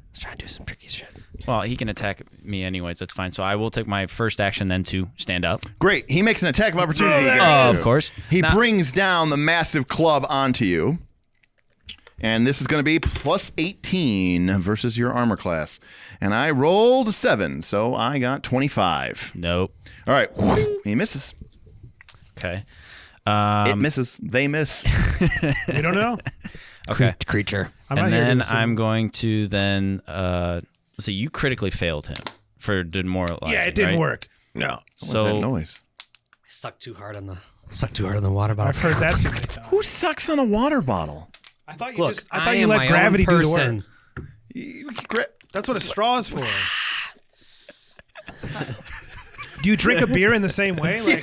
let's try and do some tricky shit. well, he can attack me anyways. That's fine. So I will take my first action then to stand up. Great. He makes an attack of opportunity against you. Of course. He Now- brings down the massive club onto you. And this is going to be plus 18 versus your armor class. And I rolled 7, so I got 25. Nope. All right. He misses. Okay. It misses. They miss. We don't know. Okay. Creature. I'm not And here to then assume. I'm going to then let's see. You critically failed him for demoralizing. Yeah, it didn't right? work. No. What's that So noise? Suck too hard on the water bottle. I've heard that too many times. Who sucks on a water bottle? I thought Look, I thought you am let my gravity own do the person. work. That's what a straw is for. Do you drink a beer in the same way? Like,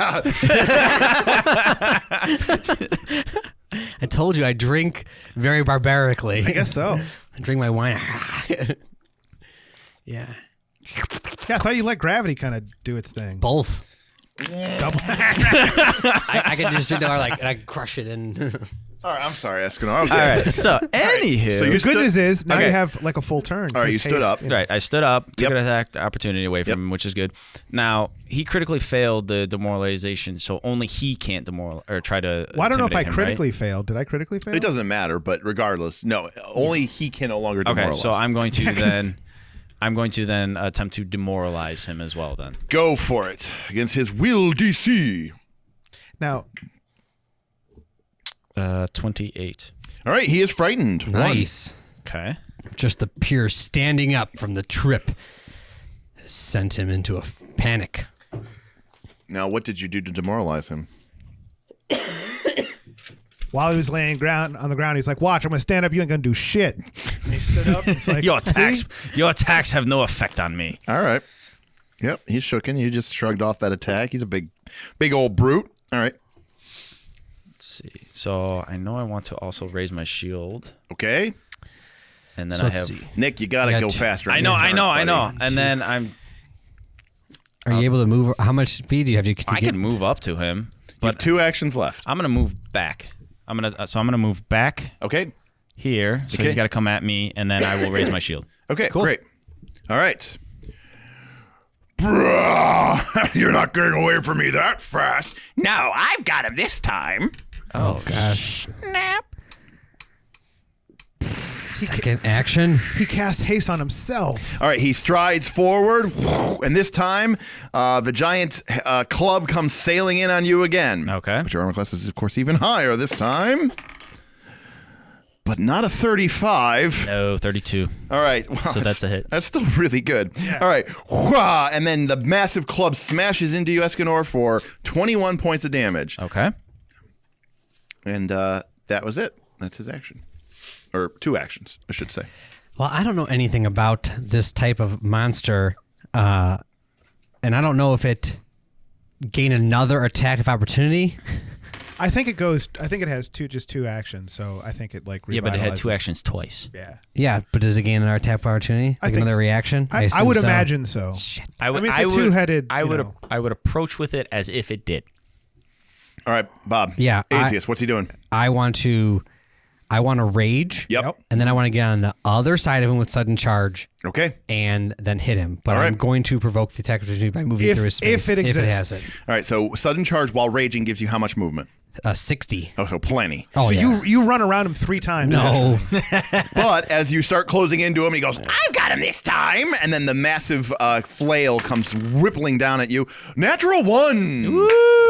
I told you I drink very barbarically. I guess so. I drink my wine. Yeah. Yeah, I thought you let gravity kind of do its thing. Both. Double. I could just drink the water and I could crush it in. All right, I'm sorry, Escanor. Okay. all right. So anywho, So you The good news is now Okay. you have like a full turn. All right, you His stood up. haste- right. I stood up, took Yep. an attack opportunity away from Yep. him, which is good. Now he critically failed the demoralization, so only he can't try to. Well, I don't know if I intimidate him, right? critically failed. Did I critically fail? It doesn't matter, but regardless, no. Only he can no longer Okay, demoralize. so I'm going to then attempt to demoralize him as well. Then Go for it against his will DC. Now, 28. All right, he is frightened. Nice. Okay. Just the pure standing up from the trip has sent him into a panic. Now, what did you do to demoralize him? while he was laying on the ground, he's like, "Watch, I'm gonna stand up. You ain't gonna do shit." And he stood up. And it's like, Your attacks have no effect on me. All right. Yep, he's shooken. He just shrugged off that attack. He's a big old brute. All right. Let's see. So I know I want to also raise my shield, Okay. and then So I let's have. see. Nick, you got to You go got faster. I know. And then I'm. Are you able to move? How much speed do you have? I can move up to him, You have but 2 actions left. I'm gonna move back. I'm gonna move back Okay. here. So Okay. he's got to come at me, and then I will raise my shield. Okay, great. All right. Bruh, you're not getting away from me that fast. No, I've got him this time. Oh gosh! Snap. Second action. he cast haste on himself. All right, he strides forward, and this time the giant club comes sailing in on you again. Okay. But your armor class is, of course, even higher this time. But not a 35. No, 32. All right. Well, So that's a hit. That's still really good. All right. Wha! And then the massive club smashes into you, Escanor, for 21 points of damage. Okay. And that was it. That's his action. Or 2 actions, I should say. Well, I don't know anything about this type of monster, and I don't know if it gain another attack of opportunity. I think it has just two actions. So I think it like Yeah, but it had 2 revitalizes. actions twice. Yeah, Yeah, but does it gain another attack of opportunity? I Like think another so. reaction? I assume would so. imagine so. Shit. I would. I mean, it's a two-headed, I you would. know. I would approach with it as if it did. All right, Bob. Yeah, Asius, what's he doing? I want to rage. Yep. And then I want to get on the other side of him with sudden charge Okay. and then hit him. But All right. I'm going to provoke the attack of opportunity by moving If- through his space. if it If it exists. has it. All right, so sudden charge while raging gives you how much movement? 60. Oh, so plenty. Oh, So yeah. you run around him 3 times. No. But as you start closing into him, he goes, I've got him this time. And then the massive flail comes rippling down at you. Natural 1.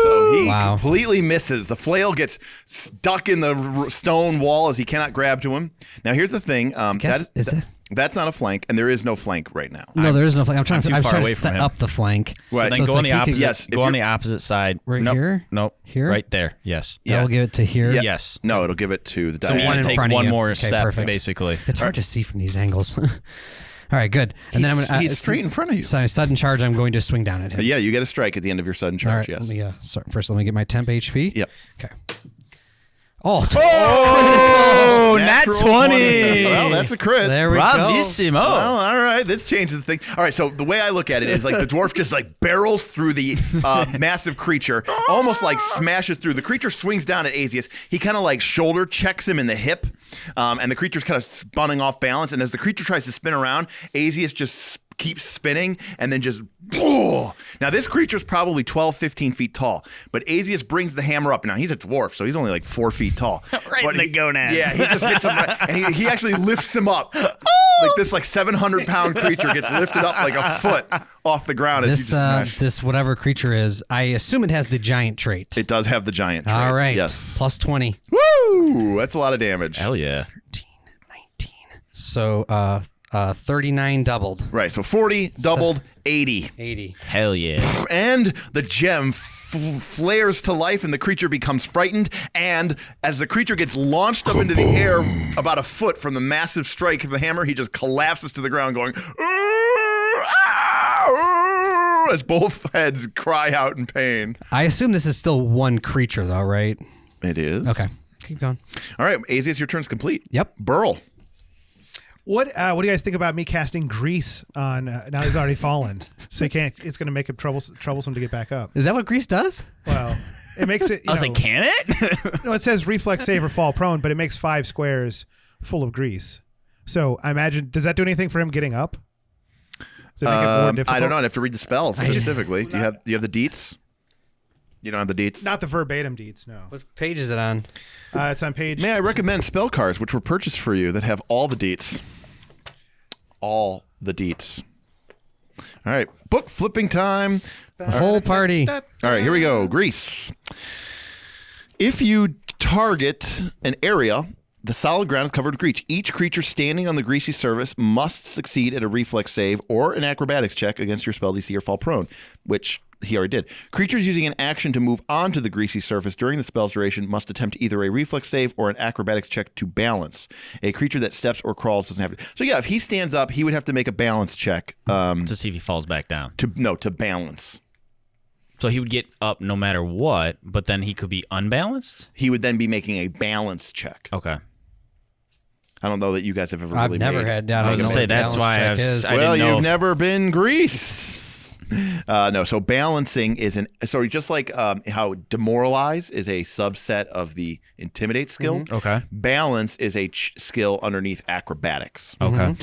So he Wow. completely misses. The flail gets stuck in the stone wall as he cannot grab to him. Now, here's the thing. Guess- is it? That's not a flank, and there is no flank right now. No, there is no flank. I'm trying too far to away from set him. up the flank. Right. So then So go it's on the like he could- opposite. Yes, if Go on you're- the opposite side. Right Nope, here? Nope. Here? Right there. Yes. Yeah. That'll give it to here. Yeah. Yes. No, it'll give it to the So you one diagonal. in take front of one you. more Okay, step, perfect. basically. It's hard to see from these angles. All right, good. And then I'm gonna, He's straight in front of you. So sudden charge, I'm going to swing down at him. Yeah, you get a strike at the end of your sudden All charge, right, yes. let me, first let me get my temp HP. Yep. Okay. Oh, Oh, nat Natural 20. Well, that's a crit. there we Bravissimo. Well, all right. This changes the thing. All right. So the way I look at it is like the dwarf just like barrels through the massive creature, almost like smashes through. The creature swings down at Asius. He kind of like shoulder checks him in the hip, And the creature's kind of spinning off balance. And as the creature tries to spin around, Azius just keeps spinning and then just now this creature's probably 12 15 feet tall, but Azius brings the hammer up. Now he's a dwarf, so he's only like 4 feet tall. Right in the gonads. Yeah, he just hits him right, and he actually lifts him up. Like this 700-pound creature gets lifted up like a foot off the ground as you just smash. This whatever creature is, I assume it has the giant trait. It does have the giant trait. All right. Yes. Plus 20. Woo! That's a lot of damage. Hell yeah. 13, 19. So 39 doubled. Right, so 40 doubled, 80. 80. Hell yeah. And the gem flares to life and the creature becomes frightened. And as the creature gets launched up into the air about a foot from the massive strike of the hammer, he just collapses to the ground going, as both heads cry out in pain. I assume this is still one creature, though, right? It is. Okay. Keep going. All right, Azius, your turn's complete. Yep. Burl. What do you guys think about me casting grease on? Now he's already fallen, so you can't. It's going to make him troublesome to get back up. Is that what Grease does? Well, it makes it. I was like, can it? No, it says reflex save or fall prone, but it makes 5 squares full of grease. So I imagine, does that do anything for him getting up? Does it make it more difficult? I don't know. I'd have to read the spell specifically. Do you have the deets? You don't have the deets? Not the verbatim deeds, no. What page is it on? It's on page. May I recommend spell cards which were purchased for you that have all the deets? All the deets. All right, book flipping time. The whole party. All right, here we go. Grease. If you target an area, the solid ground is covered with grease. Each creature standing on the greasy surface must succeed at a reflex save or an acrobatics check against your spell DC or fall prone, which he already did. Creatures using an action to move onto the greasy surface during the spell's duration must attempt either a reflex save or an acrobatics check to balance. A creature that steps or crawls doesn't have to. So yeah, if he stands up, he would have to make a balance check. To see if he falls back down. To balance. So he would get up no matter what, but then he could be unbalanced? He would then be making a balance check. Okay. I don't know that you guys have ever I've really never made had that. I was don't going to know say, what that's balance why check is. I didn't Well, know you've if- never been Grease. No, so balancing is so just like how demoralize is a subset of the intimidate skill. Okay. Balance is a skill underneath acrobatics. Okay.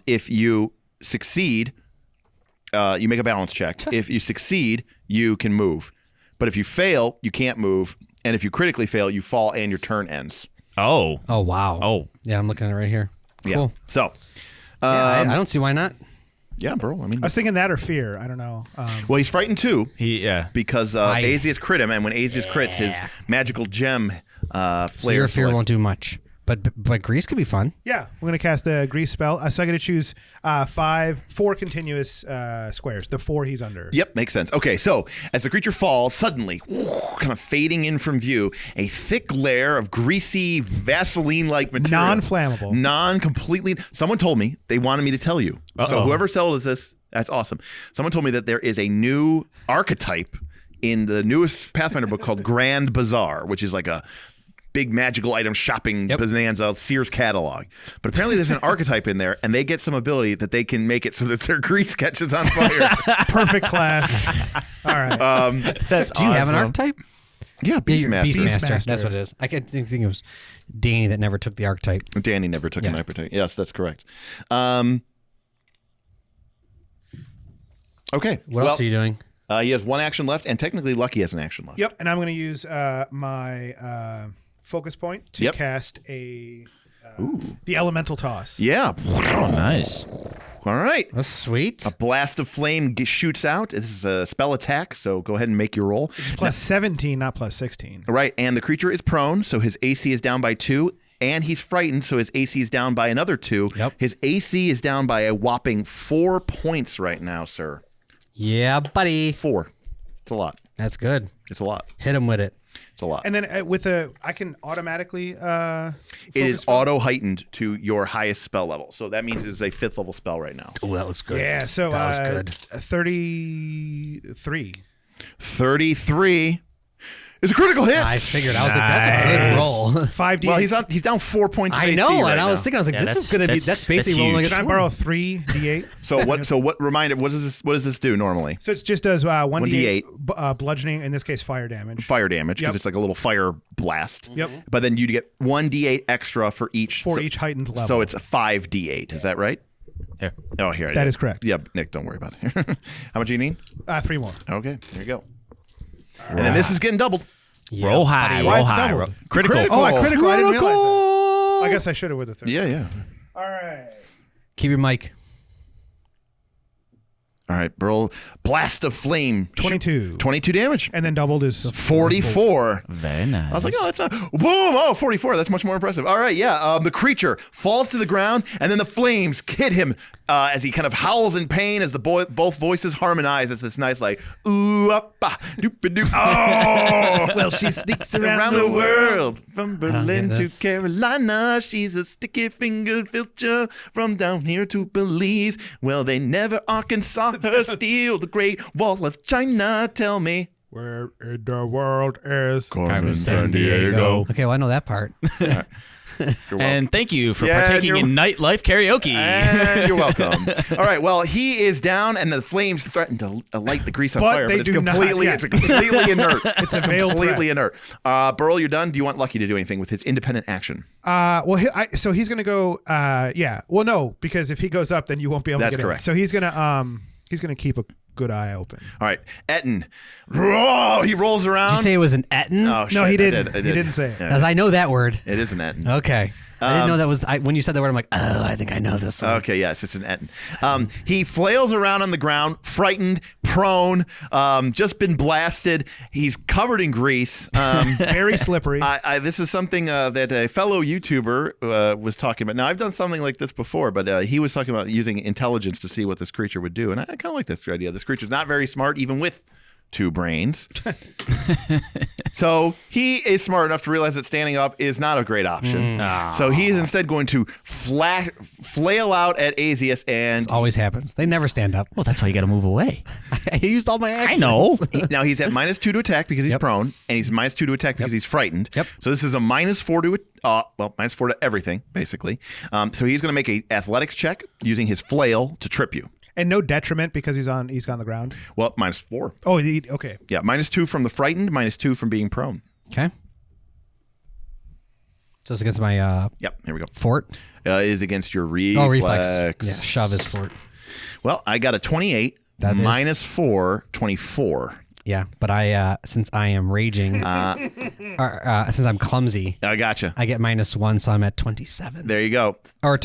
If you succeed, you make a balance check. If you succeed, you can move. But if you fail, you can't move. And if you critically fail, you fall and your turn ends. Oh. Oh, wow. Oh. Yeah, I'm looking at it right here. Yeah. Cool. So, I don't see why not. yeah, bro. I mean, I was thinking that or fear. I don't know. well, he's frightened too. Yeah. Because Azius crit him, and when Azius crits, his magical gem flares. So your fear to life. won't do much. But Grease could be fun. Yeah, we're going to cast a grease spell. So I got to choose 4 continuous squares. The 4 he's under. Yep, makes sense. Okay, so as the creature falls, suddenly, kind of fading in from view, a thick layer of greasy, Vaseline-like material. Non-flammable. Non-completely. Someone told me, they wanted me to tell you. So whoever sold us this, that's awesome. Someone told me that there is a new archetype in the newest Pathfinder book called Grand Bazaar, which is like a big magical item shopping bonanza, Sears catalog. But apparently there's an archetype in there, and they get some ability that they can make it so that their grease catches on fire. Perfect class. All right. That's Do you have an archetype? Yeah, Beastmaster. Beastmaster. That's what it is. I can't think it was Danny that never took the archetype. Danny never took an archetype. Yes, that's correct. Okay. What else are you doing? He has 1 action left, and technically Lucky has an action left. Yep, and I'm going to use my focus point to cast the elemental toss. Yeah. Oh, nice. All right. That's sweet. A blast of flame shoots out. This is a spell attack, so go ahead and make your roll. Plus 17, not plus 16. Right, and the creature is prone, so his AC is down by 2, and he's frightened, so his AC is down by another 2. Yep. His AC is down by a whopping 4 points right now, sir. Yeah, buddy. 4. It's a lot. That's good. It's a lot. Hit him with it. It's a lot. And then I can automatically. It is auto heightened to your highest spell level, so that means it's a 5th level spell right now. Oh, that looks good. Yeah, so that was good. 33. 33. It's a critical hit. I figured. I was like, that's a good roll. 5d8. Well, he's down 4 points. Of I AC know, right and I was now. thinking, I was like, Yeah, this is gonna be. That's basically that's rolling like huge. a Can I borrow 3d8? So what? So what? Remind it. What does this do normally? So it just does 1d8 1d8. bludgeoning, in this case fire damage. Fire damage because Yep. it's like a little fire blast. Yep. But then you get 1d8 extra for each. For each heightened level. So it's a 5d8. Is that right? Here. Oh, here. That is correct. Yeah, Nick, don't worry about it. How much do you need? 3 more. Okay, here you go. And then this is getting doubled. Yeah, Roll high. buddy. Why Roll is it high. doubled? Critical. Oh, I critical. I didn't realize that. I guess I should have with the 3. Yeah. All right. Keep your mic. All right, Burl. Blast of flame. 22. 22 damage. And then doubled is 44. Very nice. I was like, oh, that's not. Boom! Oh, 44. That's much more impressive. All right, yeah. The creature falls to the ground, and then the flames hit him as he kind of howls in pain as both voices harmonize. It's this nice, like, ooh, up, doop, doop. Oh! well, she sneaks Around the world, from get Berlin to this. Carolina, she's a sticky fingered filcher from down here to Belize. Well, they never Arkansas her steal the Great Wall of China. Tell me, Where in the world is Carmen Okay, well I know that part. And thank you for Yeah, partaking you're- in nightlife karaoke. And you're welcome. All right. Well, he is down, and the flames threaten to light the grease on But fire. they But it's do not, completely, yeah. it's completely inert. It's a veiled completely inert. Burl, you're done. Do you want Lucky to do anything with his independent action? Well, so he's gonna go. Yeah. Well, no, because if he goes up, then you won't be able That's to get correct. in. So he's gonna keep a good eye open. All right, Etten. Oh, he rolls around. Did you say it was an Etten? Oh, shit, No, he I didn't. did. I He did. didn't say it. Yeah. Because I know that word. It is an Etten. Okay. I didn't know that was. When you said that word, I'm like, oh, I think I know this one. Okay, yes, it's an Etten. He flails around on the ground, frightened, prone, just been blasted. He's covered in grease. Very slippery. This is something that a fellow YouTuber was talking about. Now, I've done something like this before, but he was talking about using intelligence to see what this creature would do. And I kind of like this idea. This creature's not very smart, even with 2 brains. So he is smart enough to realize that standing up is not a great option. So he is instead going to flail out at Azius and Always happens. They never stand up. Well, that's why you got to move away. I used all my actions. I know. now he's at -2 to attack because he's Yep. prone, and he's -2 to attack because he's frightened. Yep. So this is a -4 to -4 to everything basically. So he's going to make a athletics check using his flail to trip you. and no detriment because he's on the ground. Well, -4. Oh, okay. Yeah, -2 from the frightened, -2 from being prone. Okay. So it's against my Yep, here we go. fort. Is against your reflex. Oh, reflex. Yeah, shove his fort. Well, I got a 28, That is- -4, 24. Yeah, but I since I am raging, since I'm clumsy, I gotcha. I get -1, so I'm at 27. There you go. Or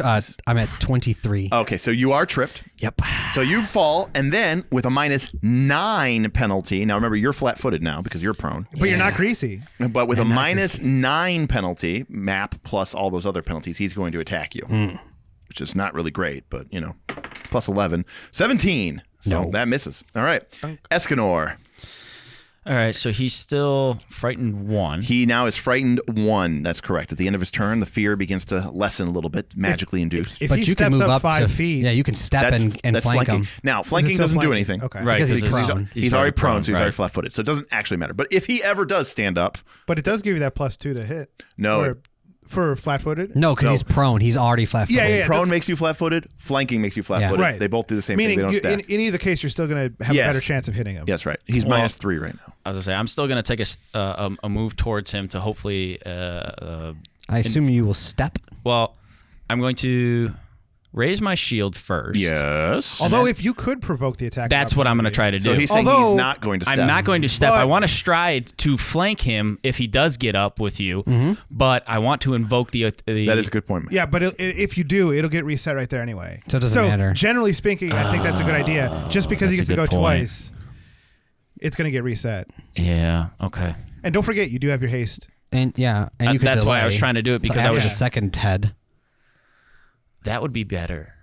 I'm at 23. Okay, so you are tripped. Yep. So you fall, and then with a -9 penalty. Now remember, you're flat-footed now because you're prone. But you're not greasy. But with a -9 penalty, map plus all those other penalties, he's going to attack you, which is not really great, but you know, plus 11, 17. So No. that misses. All right, Escanor. All right, so he's still frightened 1. He now is frightened 1. That's correct. At the end of his turn, the fear begins to lessen a little bit, magically induced. If But he you can steps move up 5 to feet, Yeah, you can step and flank flanking. him. Now, flanking still doesn't do flanking? anything. Okay. Right, Because he's he's- prone. He's already prone, so he's right. already flat-footed. So it doesn't actually matter. But if he ever does stand up, but it does give you that +2 to hit. No. Or for flat-footed. No, because he's prone. He's already flat-footed. Yeah, prone that's- makes you flat-footed, flanking makes you flat-footed. Right. They both do the same Meaning, thing. They don't stack. in either case, you're still going to have Yes. a better chance of hitting him. Yes, right. He's Well- -3 right now. I was going to say, I'm still going to take a move towards him to hopefully... I assume you will step. well, I'm going to raise my shield first. Yes. Although, if you could provoke the attack, That's what I'm going to try to do. So he's saying Although- he's not going to step. I'm not going to step. But- I want to stride to flank him if he does get up with you, but I want to invoke the That is a good point. Yeah, but if you do, it'll get reset right there anyway. So it doesn't matter. Generally speaking, I think that's a good idea. Just because he That's gets a to go good point. twice, it's going to get reset. Yeah, okay. And don't forget, you do have your haste. And yeah, and you could That's why I delay was trying to do it because I after was the just... second head. That would be better.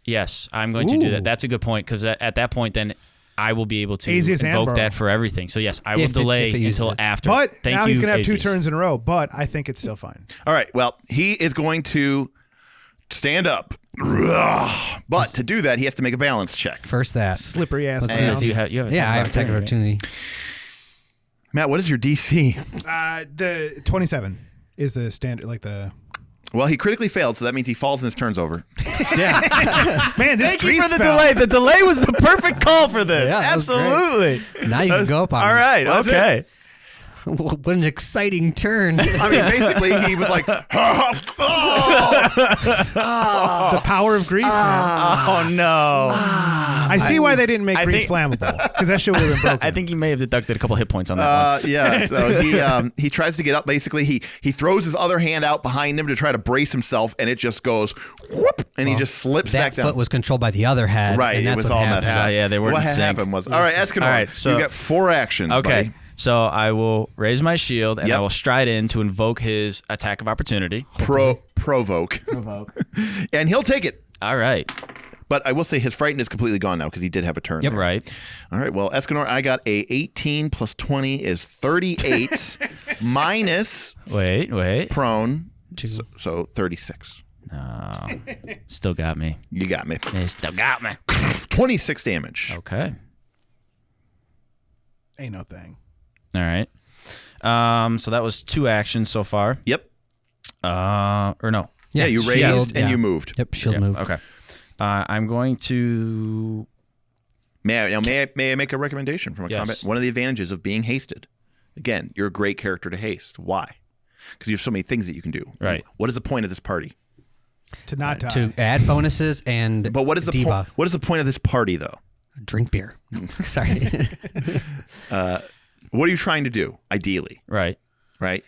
Yes, I'm going to do Ooh. that. That's a good point because at that point then I will be able to Azius and invoke Burrow. that for everything. So yes, I will If it delay uses until it. after. But Thank now you, he's going to have 2 Azius. turns in a row, but I think it's still fine. All right. Well, he is going to stand up. But to do that, he has to make a balance check. First that. Slippery ass Let's ground. see. You have Yeah, I have attack attack of opportunity. Matt, what is your DC? The 27 is the standard, like the. Well, he critically failed, so that means he falls and his turn's over. Man, this Thank you grease for the spell. delay. The delay was the perfect call for this. Yeah, that was great. Absolutely. Now you can go up on All him. right. That's Okay. What an exciting turn. I mean, basically, he was like, The power of grease. Man. Oh no. I see why they didn't make I grease think- flammable, because that shit would have been broken. I think he may have deducted a couple hit points on that one. yeah. So he tries to get up. Basically, he throws his other hand out behind him to try to brace himself, and it just goes whoop, and he just slips That back down. foot was controlled by the other head. Right, and it that's was what all happened. messed up. Yeah, they weren't What in sync. happened was all right, Escanor. All right, so- you got 4 actions. Okay. buddy. So I will raise my shield and Yep. I will stride in to invoke his attack of opportunity. Provoke, and he'll take it. All right. But I will say his frightened is completely gone now because he did have a turn. Yep. there. Right. All right. Well, Escanor, I got a 18 plus 20 is 38 minus Wait. prone, so 36. No. Still got me. You got me. They still got me. 26 damage. Okay. Ain't no thing. All right. So that was 2 actions so far. Yep. Or no. Yeah, you raised shield, and yeah. you moved. Yep, shield Yeah, move. Okay. I'm going to. May I make a recommendation from a Yes. combat? One of the advantages of being hasted. Again, you're a great character to haste. Why? Because you have so many things that you can do. Right. What is the point of this party? To not die. To add bonuses and But what is the debuff. What is the point of this party, though? Drink beer. No, sorry. What are you trying to do? Ideally, Right. right?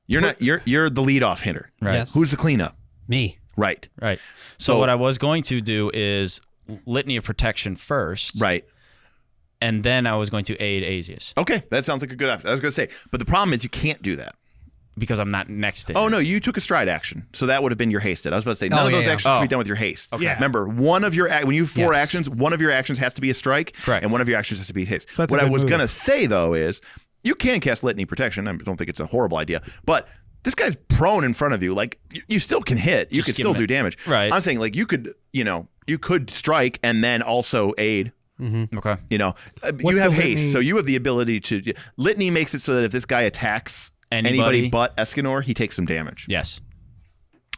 You're not. You're the leadoff hitter. Right. Yes. Who's the cleanup? Me. Right. Right. So So- what I was going to do is Litany of Protection first. Right. And then I was going to aid Asius Okay, that sounds like a good option. I was going to say, but the problem is you can't do that. because I'm not next to him. Oh no, you took a stride action, so that would have been your hasted. I was about to say none Oh, of those yeah, yeah. actions can be Oh. done with your haste. Okay. Yeah. Remember, one of your when you have 4 Yes. actions, one of your actions has to be a strike, Correct. and one of your actions has to be haste. So that's a what I good was move. gonna say though is you can cast Litany Protection. I don't think it's a horrible idea, but this guy's prone in front of you. Like you still can hit. You Just could give still him do it. damage. Right. I'm saying like you could strike and then also aid. Okay. You know, What's you have the haste, litany? so you have the ability to. Litany makes it so that if this guy attacks anybody Anybody. but Escanor, he takes some damage, Yes.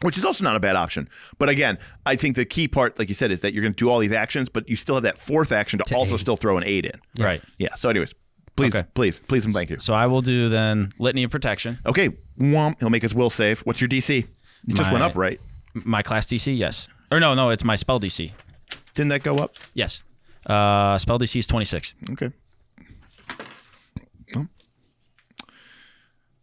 which is also not a bad option. But again, I think the key part, like you said, is that you're going to do all these actions, but you still have that 4th action to also aid. still throw an aid in. Right. Yeah. So, anyways, please, Okay. please, and thank you. So I will do then Litany of Protection. Okay, womp, he'll make his will save. What's your DC? You just went My- up, right? My class DC, yes. Or no, it's my spell DC. Didn't that go up? Yes. Spell DC is 26. Okay. Well,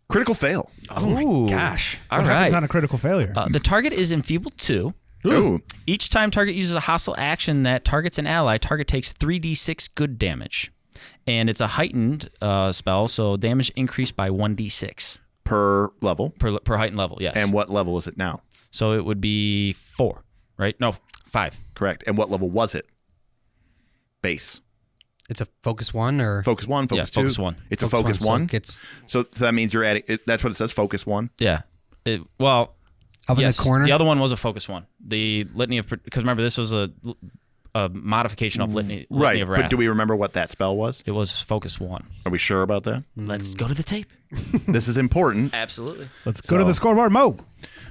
critical fail. Oh my gosh. All What happens right. on a critical failure? The target is enfeebled 2. Ooh. Each time target uses a hostile action that targets an ally, target takes 3d6 good damage. And it's a heightened spell, so damage increased by 1d6 Per level. per heightened level, yes. And what level is it now? So it would be 4, right? No, 5. Correct. And what level was it? Base. It's a focus 1 or Focus 1, focus 2. focus 1. It's a focus 1. So it gets So that means you're adding. That's what it says. Focus 1. Yeah. Well, up yes, in the corner. the other one was a focus 1. The Litany of... Because remember, this was a modification of Litany Right. of Wrath. But do we remember what that spell was? It was focus 1. Are we sure about that? Let's go to the tape. This is important. Absolutely. Let's go to the scoreboard, Mo.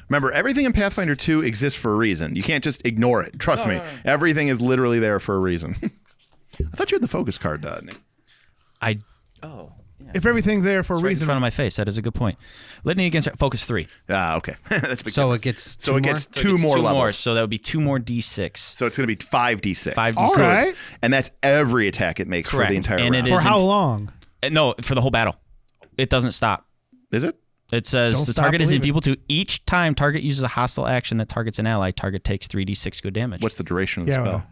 Remember, everything in Pathfinder 2 exists for a reason. You can't just ignore it. Trust me. Everything is literally there for a reason. I thought you had the focus card, Nick. Oh. If everything's there for a Right in reason, front of my face. That is a good point. Litany against focus 3. Ah, okay. That's a big so difference. it gets So two it more? gets two more levels. So that would be 2 more d6. So it's going to be 5d6. 5d6. all right. And that's every attack it makes for Correct. the entire And round. it For is how in- long? No, for the whole battle. It doesn't stop. Is it? It says Don't the stop target is believing. enfeebled to each time target uses a hostile action that targets an ally. Target takes 3d6 good damage. What's the duration of the Yeah. spell?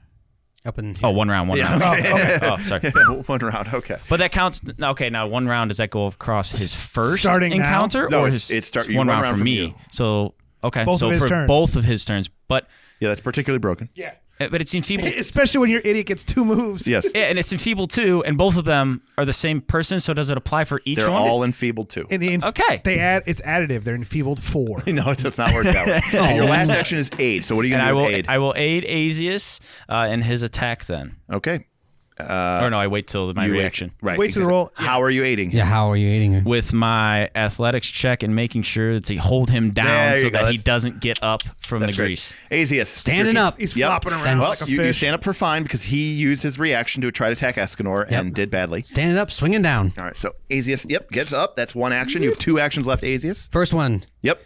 up in here. Oh, 1 round. Yeah. round. Oh, sorry. One round. Okay. But that counts. Okay, now 1 round, does that go across his first Starting now? encounter? No, or it's- his, it start- it's you 1 one round, round from from me. you. So, okay. Both so of his for turns. both of his turns. But Yeah, that's particularly broken. Yeah. it's enfeebled. Especially when your idiot gets 2 moves. Yes. Yeah, and it's enfeebled too, and both of them are the same person. So does it apply for each They're one? all enfeebled too. In the Okay. They add it's additive. They're enfeebled 4. No, it does not work that way. And your last action is aid. So what are you and going I to do will with aid? I will aid Asius in his attack then. Okay. or no, I wait till my reaction. Right. Wait till the roll. How are you aiding? Yeah, how are you eating her? With my athletics check and making sure to hold him There down you so go. that he doesn't get up from the That's great. grease. Azius. Standing up. He's Yep. flopping around Then- Well, like a you fish. stand up for fine because he used his reaction to try to attack Escanor and did badly. Standing up, swinging down. All right, so Azius, gets up. That's one action. You have 2 actions left, Azius. First one, Yep.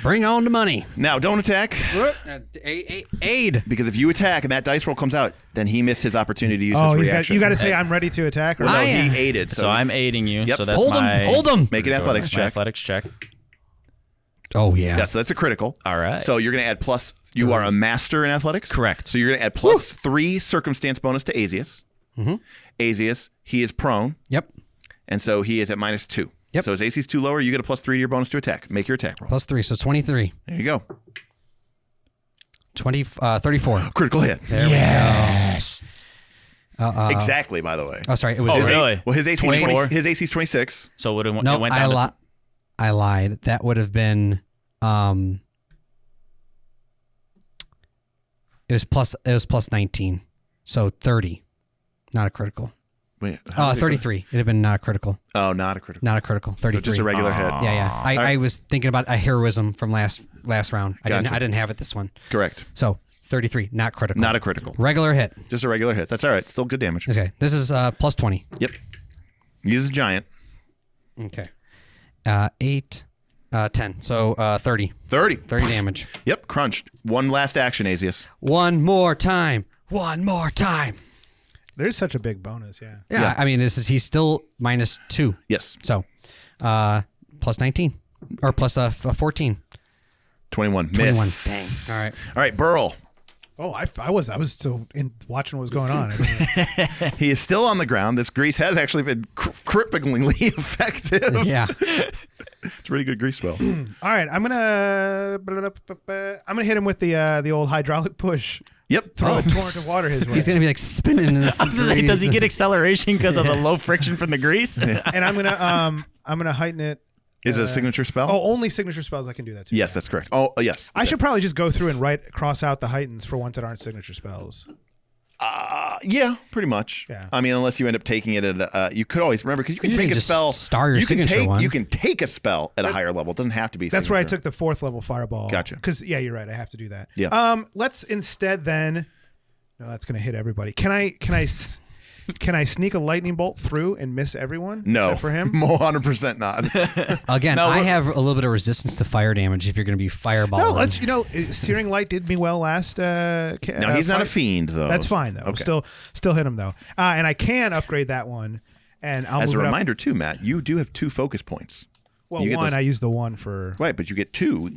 bring on the money. Now, don't attack, Aid. because if you attack and that dice roll comes out, then he missed his opportunity to use Oh, his you reaction. got to say I'm ready to attack. Or Well, no, I am. he aided. So I'm aiding you. Yep. So that's Hold him. my Hold him. Make an athletics my check. athletics check. Oh, yeah. Yeah, so that's a critical. All right. So you're going to add plus. You are a master in athletics? Correct. So you're going to add plus 3 circumstance bonus to Azius. Azius, he is prone, Yep. and so he is at -2. Yep. So his AC is 2 lower. You get a +3 to your bonus to attack. Make your attack roll. Plus 3, so 23. There you go. 34. Critical hit. There Yes. Exactly, by the way. we go. Oh, sorry. It was Oh, really? Well, his AC is 24? his AC is 26. So it went No, down I lied. That would have been it was plus 19. So 30. Not a critical. Wait, how did it go? 33. It'd have been not a critical. Oh, not a critical. Not a critical. 33. So just a regular hit. Yeah, yeah. I was thinking about a heroism from last round. I Gotcha. didn't have it this one. Correct. So 33, not critical. Not a critical. Regular hit. Just a regular hit. That's all right. Still good damage. Okay. This is plus 20. Yep. He's a giant. Okay. 8, 10. So 30. 30. 30 damage. Yep. Crunched. One last action, Azius. One more time. One more time. There's such a big bonus. Yeah. Yeah. I mean, he's still -2. Yes. So plus 19 or plus 14. 21. 21. Miss. Dang. All right. All right, Burl. Oh, I was still in watching what was going on. He is still on the ground. This grease has actually been cripplingly effective. Yeah. It's a really good grease spell. All right, I'm gonna hit him with the old hydraulic push. Yep. Throw a torrent of water his way. He's gonna be like spinning in this. Does he get acceleration because of the low friction from the grease? And I'm gonna heighten it. Is it a signature spell? Oh, only signature spells I can do that too. yes, that's correct. Oh, yes. I should probably just go through and cross out the heightens for ones that aren't signature spells. Yeah, pretty much. Yeah. I mean, unless you end up taking it at you could always remember because you can You take can a just spell. star your you can signature take one. you can take a spell at a higher level. It doesn't have to be. That's where I signature. took the 4th level fireball. Gotcha. Because yeah, you're right. I have to do that. Yeah. Let's instead then. No, that's gonna hit everybody. Can I sneak a lightning bolt through and miss everyone? No, Except for him. 100% not. Again, No, I we're- have a little bit of resistance to fire damage if you're going to be fireball. No, let's. Searing light did me well last. No, he's not a fiend though. That's fine though. Okay. Still hit him though. And I can upgrade that one. And I'll As a move it up. reminder too, Matt, you do have 2 focus points. Well, you get one those- I used the one for. Right, but you get 2.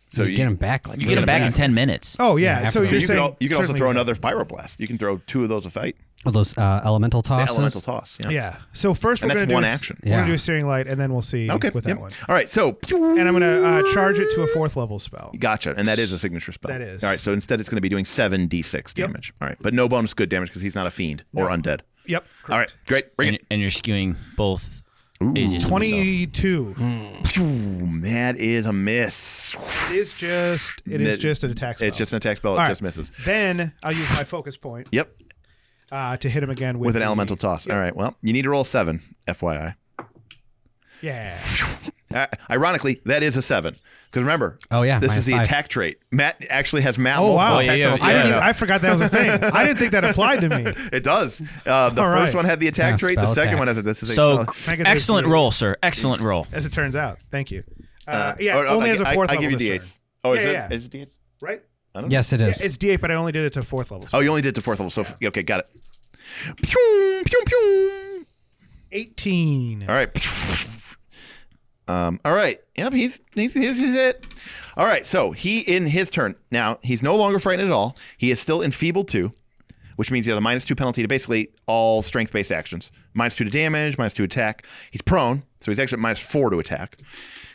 So you get him back. Like You get him back in 10 minutes. Oh yeah. Yeah, so after- you're you saying can also certainly throw use another pyroblast. You can throw 2 of those a fight. Well, those elemental The tosses. elemental toss. Yeah. that. Yeah. So first And we're that's gonna do one a, action. We're gonna Yeah. do a searing light, and then we'll see Okay. with that yep. one. All right. So And I'm gonna charge it to a 4th level spell. gotcha, and that is a signature spell. That is. All right. So instead, it's going to be doing 7d6 Yep. damage. All right, but no bonus good damage because he's not a fiend or undead. Yep. All right. Great. Bring it. And you're skewing both. Azius and myself. 22. Phew, that is a miss. It is just an attack spell. It's just an attack spell. It All right. just misses. Then I'll use my focus point Yep. to hit him again With an the- elemental toss. All right. Well, you need to roll 7, FYI. Yeah. Ironically, that is a 7. Because remember, Oh, yeah, this minus is the 5. attack trait. Matt actually has Matt. Oh, wow. multiple Oh, yeah, attack yeah, penalties. I forgot that was a thing. I didn't think that applied to me. It does. The All first right. one had the attack Yeah, trait. The spell second attack. one has it. This is So a I get excellent this- roll, sir. Excellent roll. As it turns out. Thank you. oh, Only as a 4th I level give you this d8s. Oh, is Yeah, it? yeah. Is it d8s? turn. Right? Yes, it Yeah, is. it's D8, but I only did it to 4th level. Oh, you only did to 4th level. So okay, got it. Pew, pew, pew. 18. All right. All right. Yep, he's it. All right. So he in his turn now. He's no longer frightened at all. He is still enfeebled 2, which means he has a -2 penalty to basically all strength-based actions. -2 to damage, -2 to attack. He's prone, so he's actually at -4 to attack.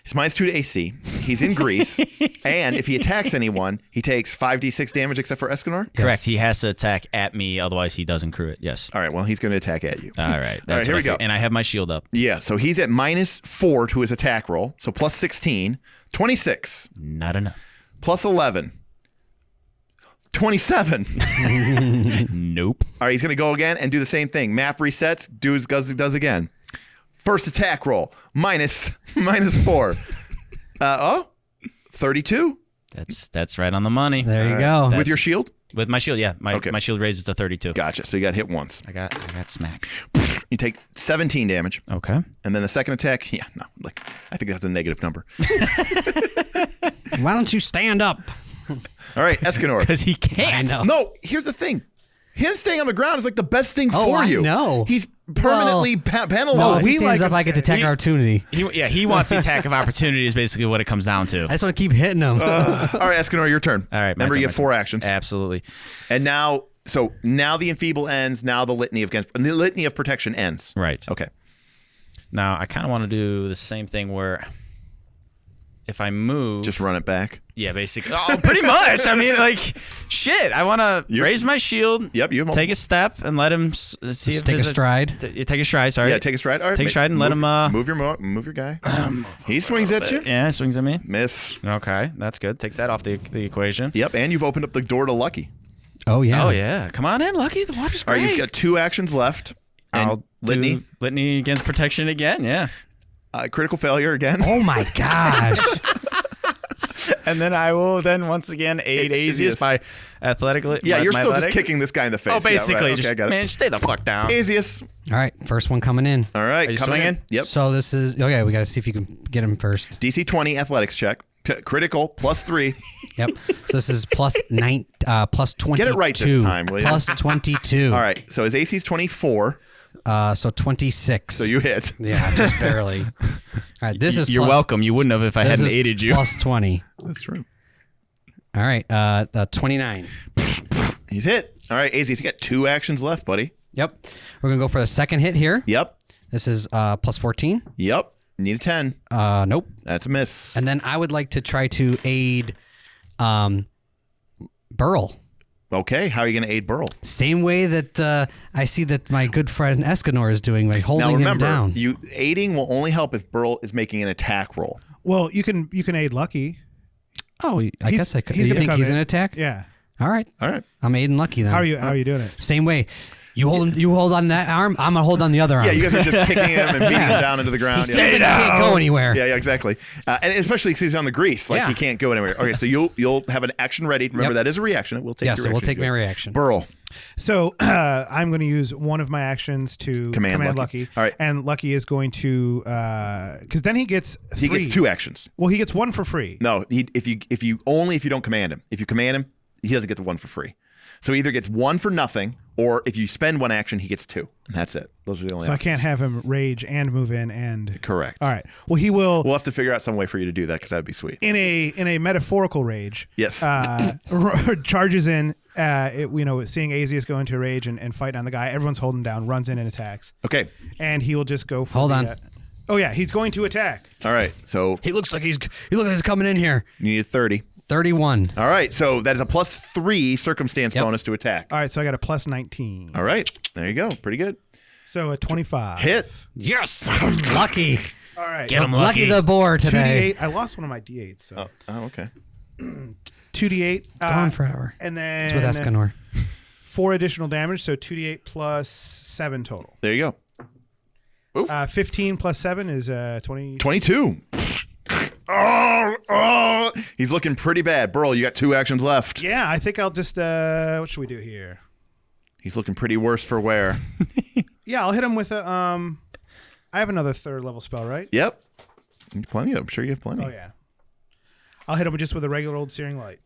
He's -2 to AC. He's in grease, and if he attacks anyone, he takes 5d6 damage except for Escanor. Correct. He has to attack at me, otherwise he doesn't crew it. Yes. All right. Well, he's going to attack at you. All right. All right. That's Here what we I go. And I have my shield up. Yeah. So he's at -4 to his attack roll. So plus 16, 26. Not enough. Plus 11. 27. Nope. All right, he's going to go again and do the same thing. Map resets, does again. First attack roll, minus 4. 32. That's right on the money. There you All right. go. With your shield? With my shield, yeah. My Okay. my shield raises to 32. Gotcha. So you got hit once. I got smacked. You take 17 damage. Okay. And then the second attack, I think that's a negative number. Why don't you stand up? All right, Escanor. Because he can't. I know. No, here's the thing. Him staying on the ground is like the best thing Oh, for I you. know. He's permanently No, penalized. if he stands up, him I get the attack He- opportunity. He wants the attack of opportunity is basically what it comes down to. I just want to keep hitting him. All right, Escanor, your turn. All right. my Remember, turn, you my have 4 turn. actions. Absolutely. And now the enfeeble ends. Now the litany of protection ends. Right. Okay. Now, I kind of want to do the same thing where if I move... Just run it back. Yeah, basically. Oh, pretty much. I mean, like, shit. I want to raise my shield. Yep, you have take a step and let him see Just if take a there's stride. Take a stride, sorry. Yeah, take a stride. All right, Take a stride and let him... move your guy. He swings at you. Yeah, swings at me. Miss. Okay, that's good. Takes that off the equation. Yep, and you've opened up the door to Lucky. Oh, yeah. Oh, yeah. Come on in, Lucky. The water's All great. right, you've got 2 actions left. And I'll litany. do Litany against protection again, yeah. Critical failure again. Oh, my gosh. And then I will once again aid Azius by athletically. Yeah, my you're still athletic. just kicking this guy in the face. Oh, Yeah, right. basically. Okay, Just, I got it. man, stay the fuck down. Azius. All right. First one coming in. All right, Are you coming in. swinging? Yep. So this is... Okay, we got to see if you can get him first. DC 20 athletics check. Critical +3. Yep. So this is plus 22. Get it right this time, will you? Plus 22. All right, so his AC is 24, So 26. so you hit. Yeah, just barely. All right. This is You're plus- welcome. You wouldn't have if I this hadn't is aided you. Plus 20. That's true. All right. 29. He's hit. All right, Azius, you got 2 actions left, buddy. Yep. We're going to go for the second hit here. Yep. This is plus 14. Yep. Need a 10. Nope. That's a miss. And then I would like to try to aid Burl. Okay, how are you going to aid Burl? Same way that I see that my good friend Escanor is doing by holding Now remember, him down. you aiding will only help if Burl is making an attack roll. Well, you can aid Lucky. Oh, I guess I could. he's You gonna think come he's in. an attack? Yeah. All right. All right. I'm aiding Lucky then. How are you doing it? Same way. You hold on that arm. I'm gonna hold on the other arm. Yeah, you guys are just kicking him and beating him down into the ground. He seems like he can't go anywhere. Yeah, exactly. And especially because he's on the grease, like Yeah. he can't go anywhere. Okay, so you'll have an action ready. Remember, Yep. that is a reaction. It will take. Yeah, your so we'll reaction take to my do it. reaction. Burl. So I'm going to use one of my actions to Command Lucky. Lucky. All right. And Lucky is going to because then he gets 3. He gets 2 actions. Well, he gets 1 for free. No, if you don't command him. If you command him, he doesn't get the 1 for free. So he either gets 1 for nothing, or if you spend 1 action, he gets 2. And that's it. Those are the only. So I options. can't have him rage and move in and. Correct. All right. Well, he will We'll have to figure out some way for you to do that because that'd be sweet. in a metaphorical rage. Yes. Charges in. Seeing Azius go into a rage and fight on the guy. Everyone's holding down. Runs in and attacks. Okay. And he will just go for. Hold the, on. Oh yeah, he's going to attack. All right. So He looks like he's coming in here. you need a 30. 31. All right. So that is a +3 circumstance Yep. bonus to attack. All right, so I got a plus 19. All right. There you go. Pretty good. So a 25. Hit. Yes. Lucky. All right. Get him, Lucky Lucky. the board today. 2d8. I lost one of my d8s. So Oh, okay. 2d8. Gone forever. And then It's with Escanor. 4 additional damage, so 2d8 plus 7 total. There you go. 15 plus 7 is 20. 22. Oh, he's looking pretty bad. Burl, you got 2 actions left. Yeah, I think I'll just what should we do here? He's looking pretty worse for wear. Yeah, I'll hit him with a I have another 3rd level spell, right? Yep. Plenty. I'm sure you have plenty. Oh yeah. I'll hit him just with a regular old searing light.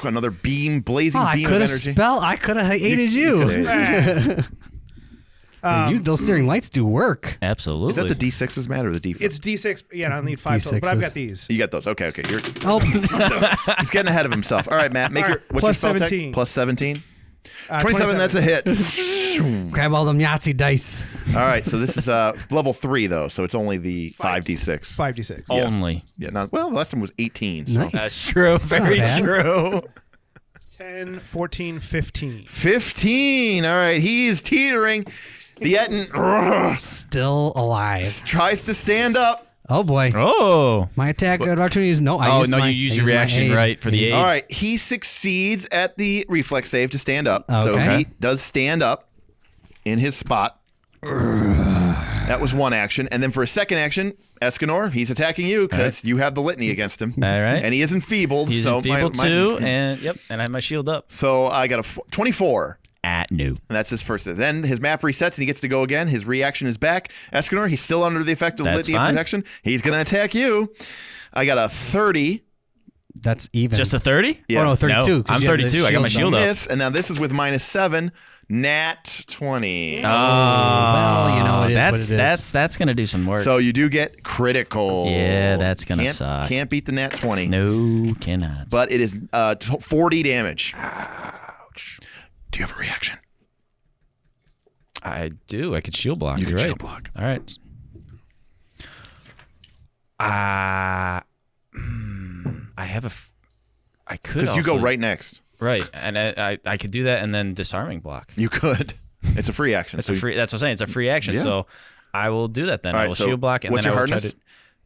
Another blazing I beam of could have energy. I could have aided you. Those searing lights do work. Absolutely. Is that the D6s matter or the D4? It's D6. Yeah, I'll need 5 total, but I've D6s. got these. You got those. Okay. You're, Oh, he's getting ahead of himself. All right, Matt. Make All your right, what's plus your spell 17. tech? Plus 17. 27. That's a hit. grab all them Yahtzee dice. All right. So this is level 3 though, so it's only the 5d6. 5d6. Only. Yeah. Not, well, the last one was 18. So. Nice. That's true. Very bad. true. 10, 14, 15. 15. All right. He is teetering. The Etten Still alive. tries to stand up. Oh boy. Oh. My attack opportunity is no. You use your reaction right for the aid. All right, he succeeds at the reflex save to stand up. So Okay. he does stand up in his spot. That was one action. And then for a second action, Escanor, he's attacking you because you have the litany against him. All right. And he is enfeebled. He's so enfeebled too, and I have my shield up. So I got a 24. At new. And that's his first. Then his map resets and he gets to go again. His reaction is back. Escanor, he's still under the effect of the litany of protection. He's going to attack you. I got a 30. That's even. Just a 30? Yeah. Oh no, 32. No, I'm 32. I got my shield up. Miss, and now this is with -7. Nat 20. Well, you know, it is what it is. That's gonna do some work. So you do get critical. Yeah, that's gonna suck. Can't beat the nat 20. No, cannot. But it is 40 damage. Ouch. Do you have a reaction? I do. I could shield block. You can You're right. shield block. All right. I have a. I could. Because you go right next. Right, and I could do that and then disarming block. You could. It's a free action. It's a free. That's what I'm saying. It's a free action. Yeah. So I will do that then. All I right, will so shield block and what's then your I will hardness? try to.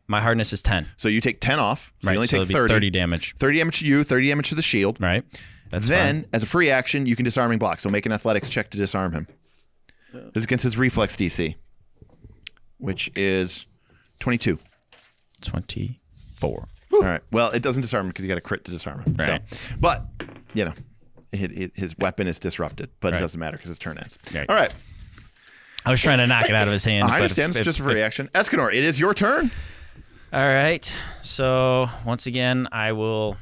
My hardness is 10. So you take 10 off. So Right, you only so take it'll be 30. 30 damage. 30 damage to you, 30 damage to the shield. Right. That's then, fine. as a free action, you can disarming block. So make an athletics check to disarm him. This is against his reflex DC, which is 22. 24. All right. Well, it doesn't disarm him because you got a crit to disarm him. Right. So, but, you know, his weapon is disrupted, but it Right. doesn't matter because his turn ends. Right. All right. I was trying to knock it out of his hand. I but understand. It's just a free action. Escanor, it is your turn. All right. So once again, I will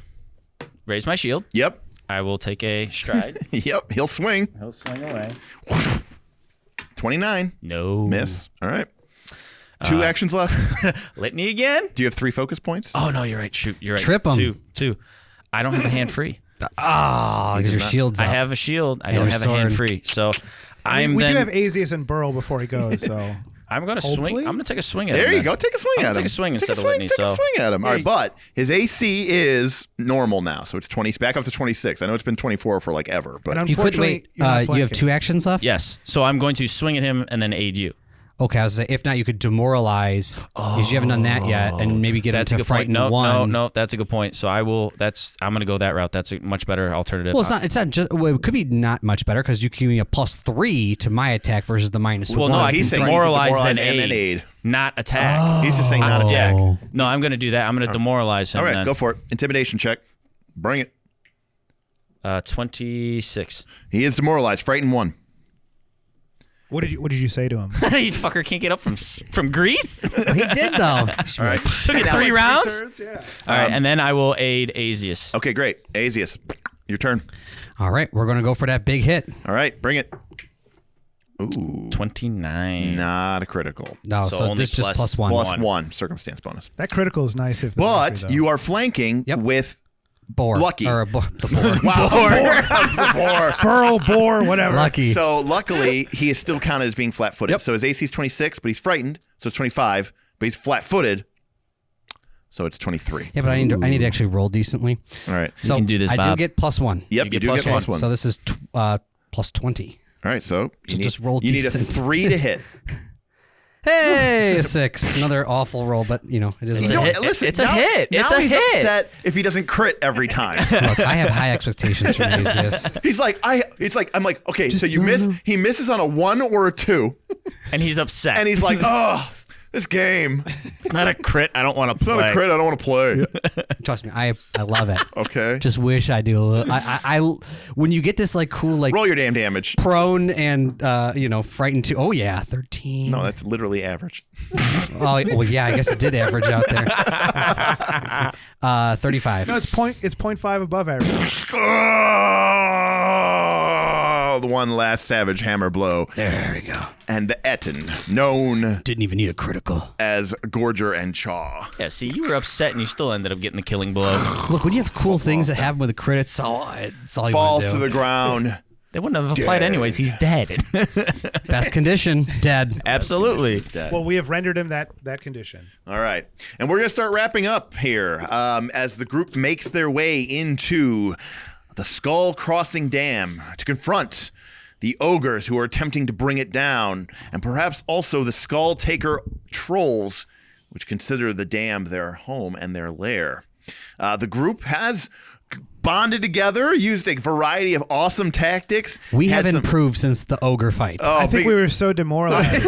raise my shield. Yep. I will take a stride. Yep. He'll swing. He'll swing away. 29. No. Miss. All right. 2 actions left. Litany again? Do you have 3 focus points? Oh, no, you're right. Shoot, you're right. Trip 'em. Two. I don't have a hand free. Oh, because your shield's up. I have a shield. I don't your have a hand sword. free. So I'm we then. do have Azius and Burl before he goes, so I'm going to swing. Hopefully. I'm going to take a swing at him. There you then. go. Take a swing I'm at gonna him. take a swing Take instead of Litany. Take a So swing at him. All right, but his AC is normal now, so it's 20. Back up to 26. I know it's been 24 for like ever, but And You could unfortunately, wait. you're not You have flanking. 2 actions left. yes. So I'm going to swing at him and then aid you. Okay, I was gonna say, if not, you could demoralize because you haven't done that yet, and maybe get That's a into good point. frighten No, one. no, that's a good point. So I will. I'm going to go that route. That's a much better alternative. Well, it's not just. Well, it could be not much better because you can give me a +3 to my attack versus the -1. Well, no, I he's can saying you can demoralize demoralize and and aid, aid. not attack. He's just saying not Jack. Oh. No, I'm going to do that. I'm going to demoralize him. All right, then. go for it. Intimidation check. Bring it. 26. He is demoralized. Frighten 1. What did you say to him? You fucker can't get up from Greece. He did though. All right. Took it 3 rounds. Yeah. All right, and then I will aid Azius. Okay, great. Azius, your turn. All right, we're gonna go for that big hit. All right, bring it. Ooh, 29. not a critical. No, So so, only this just plus +1. Plus 1 circumstance bonus. That critical is nice if. But you are flanking Yep. with Boar. Lucky. Or the boar. wow, boar. Burl, Boar, whatever. Lucky. So luckily, he is still counted as being flat-footed. Yep. So his AC is 26, but he's frightened, so it's 25. But he's flat-footed, so it's 23. Yeah, but I need to actually roll decently. All right. So can do this, I Bob. do get +1. Yep, You you get do plus get plus Okay, 1. so this is +20. All right, so So just roll you need a decent. 3 to hit. Hey, a 6. Another awful roll, but you know it is. It's what a it hit. is. Listen, It's a now- hit. It's now a he's hit. upset if he doesn't crit every time. Look, I have high expectations from these. He's like, I'm like, okay, so you miss. He misses on a 1 or a 2, And he's upset. and he's like, oh, this game. It's not a crit. I don't want to It's play. not a crit. I don't want to play. Trust me, I love it. Okay. Just wish I do a little. I when you get this like cool like Roll your damn damage. prone and frightened too. Oh yeah, 13. No, that's literally average. Oh well, yeah. I guess it did average out there. 35. No, it's 0.5 above average. Oh, the one last savage hammer blow. There we go. And the Etten, known Didn't even need a critical. as Gorger and Chaw. Yeah, see, you were upset and you still ended up getting the killing blow. Look, when you have cool things that happen with a crit, it's all you Falls want to do. the ground. They wouldn't have applied anyways. He's dead. Best condition, dead. Absolutely. Well, we have rendered him that condition. All right. And we're going to start wrapping up here as the group makes their way into the Skull Crossing Dam to confront the ogres who are attempting to bring it down, and perhaps also the Skull Taker trolls which consider the dam their home and their lair. The group has bonded together, used a variety of awesome tactics. We had have some- improved since the ogre fight. I think we were so demoralized.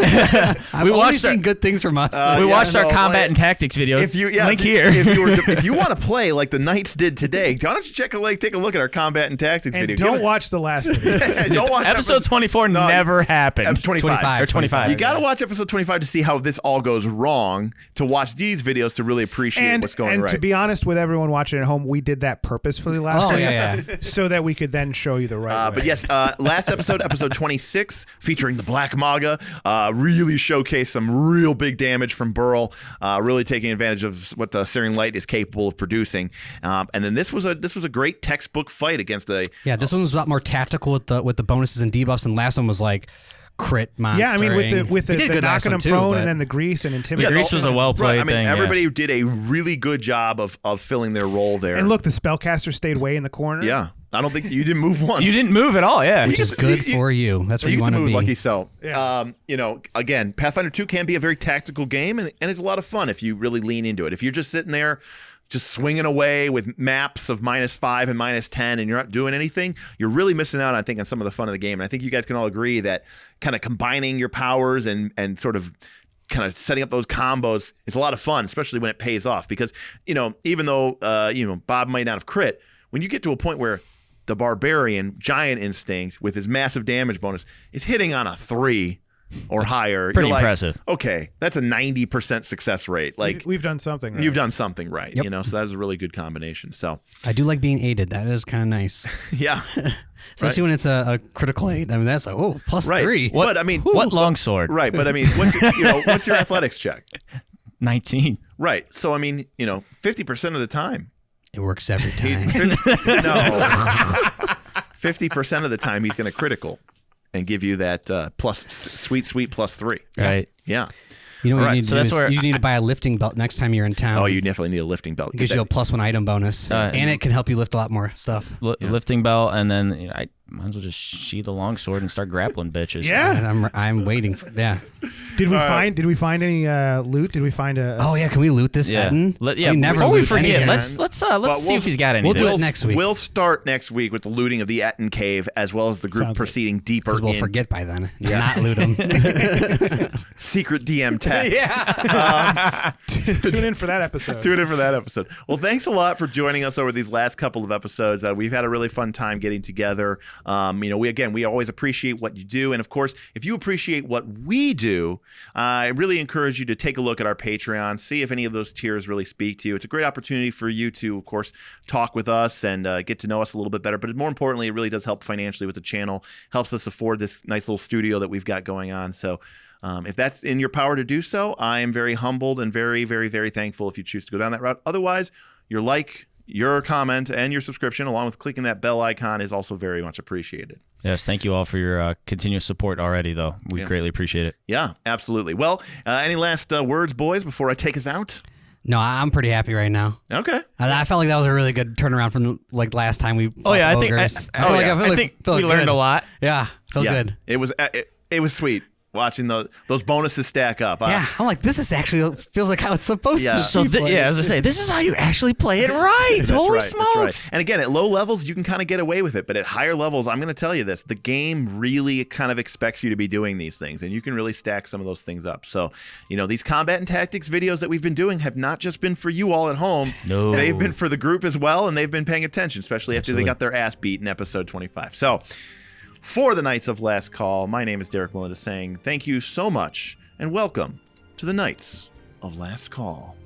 I've we only watched our- seen good things from us. We yeah, watched our no, combat like- and tactics video. Link here. If you want to play like the Knights did today, why don't you take a look at our combat and tactics And video? don't watch the last video. Don't watch Episode 24 No, never happened. Episode 25. Or 25. You got to watch episode 25 to see how this all goes wrong, to watch these videos to really appreciate what's going right. to be honest with everyone watching at home, we did that purposefully last Oh, time. yeah. So that we could then show you the right way. But yes, last episode 26, featuring the Black Maga, really showcased some real big damage from Burl, really taking advantage of what the Searing Light is capable of producing. And then this was a great textbook fight against a Yeah, this one was a lot more tactical with the bonuses and debuffs, and last one was like crit monstering. Yeah, I mean with We did the good last knocking one them too, prone but- and then the grease and Yeah, intimidation. Grease was a well-played right. I mean, thing, yeah. everybody did a really good job of filling their role there. And look, the spellcaster stayed way in the corner. yeah, I don't think you didn't move once. You didn't move at all, yeah. which is good for you. That's where You you get to want to move, be. Lucky. So, Yeah. again, Pathfinder 2 can be a very tactical game, and it's a lot of fun if you really lean into it. If you're just sitting there, just swinging away with maps of -5 and -10, and you're not doing anything, you're really missing out, I think, on some of the fun of the game. And I think you guys can all agree that kind of combining your powers and sort of kind of setting up those combos is a lot of fun, especially when it pays off. Because, even though, Bob might not have crit, when you get to a point where the Barbarian Giant Instinct with his massive damage bonus is hitting on a 3 or higher, pretty you're like, impressive. okay, that's a 90% success rate. Like, We've done something right. you've done something right, Yep. so that was a really good combination. So, I do like being aided. That is kind of nice, yeah. especially when it's a critical aid. I mean, that's like plus Right. 3. But I mean, What longsword? right. But I mean, what's your athletics check? 19. Right. So, I mean, 50% of the time, It works every time. no, 50% of the time he's going to critical and give you that sweet +3. Right. Yeah. You know what Alright, you need to so do that's is where you need to buy a lifting belt next time you're in town. Oh, you definitely need a lifting belt. It gives you a +1 item bonus, and it can help you lift a lot more stuff. Lifting belt, and then I might as well just sheath the longsword and start grappling bitches. Yeah. And I'm waiting for Did we find any loot? Did we find a Oh yeah, can we loot this Yeah. Etten? Yeah. We never Before we loot forget, anything. let's see if he's got anything. do it next week. We'll start next week with the looting of the Etten Cave, as well as the group Sounds good. proceeding deeper 'Cause we'll in forget by then. Not loot them. secret DM tech. Tune in for that episode. Tune in for that episode. Well, thanks a lot for joining us over these last couple of episodes. We've had a really fun time getting together. We always appreciate what you do, and of course, if you appreciate what we do, I really encourage you to take a look at our Patreon, see if any of those tiers really speak to you. It's a great opportunity for you to, of course, talk with us and get to know us a little bit better. But more importantly, it really does help financially with the channel. Helps us afford this nice little studio that we've got going on. So. If that's in your power to do so, I am very humbled and very, very, very thankful if you choose to go down that route. Otherwise, your comment, and your subscription, along with clicking that bell icon, is also very much appreciated. Yes, thank you all for your continuous support already, though. We greatly appreciate it. Yeah, absolutely. Well, any last words, boys, before I take us out? No, I'm pretty happy right now. Okay. I felt like that was a really good turnaround from like last time we. Oh yeah, I think feel we learned good. a lot. Yeah, felt good. It was sweet watching those bonuses stack up. Yeah, I'm like, this is actually feels like how it's supposed Yeah. to. So be played. as I say, this is how you actually play it right. That's Holy right, that's smokes! right. And again, at low levels, you can kind of get away with it. But at higher levels, I'm going to tell you this. The game really kind of expects you to be doing these things. And you can really stack some of those things up. So, these combat and tactics videos that we've been doing have not just been for you all at home. No. They've been for the group as well. And they've been paying attention, especially after they got their ass beat in episode 25. So, for the Knights of Last Call, my name is Derek Melinda saying thank you so much and welcome to the Knights of Last Call.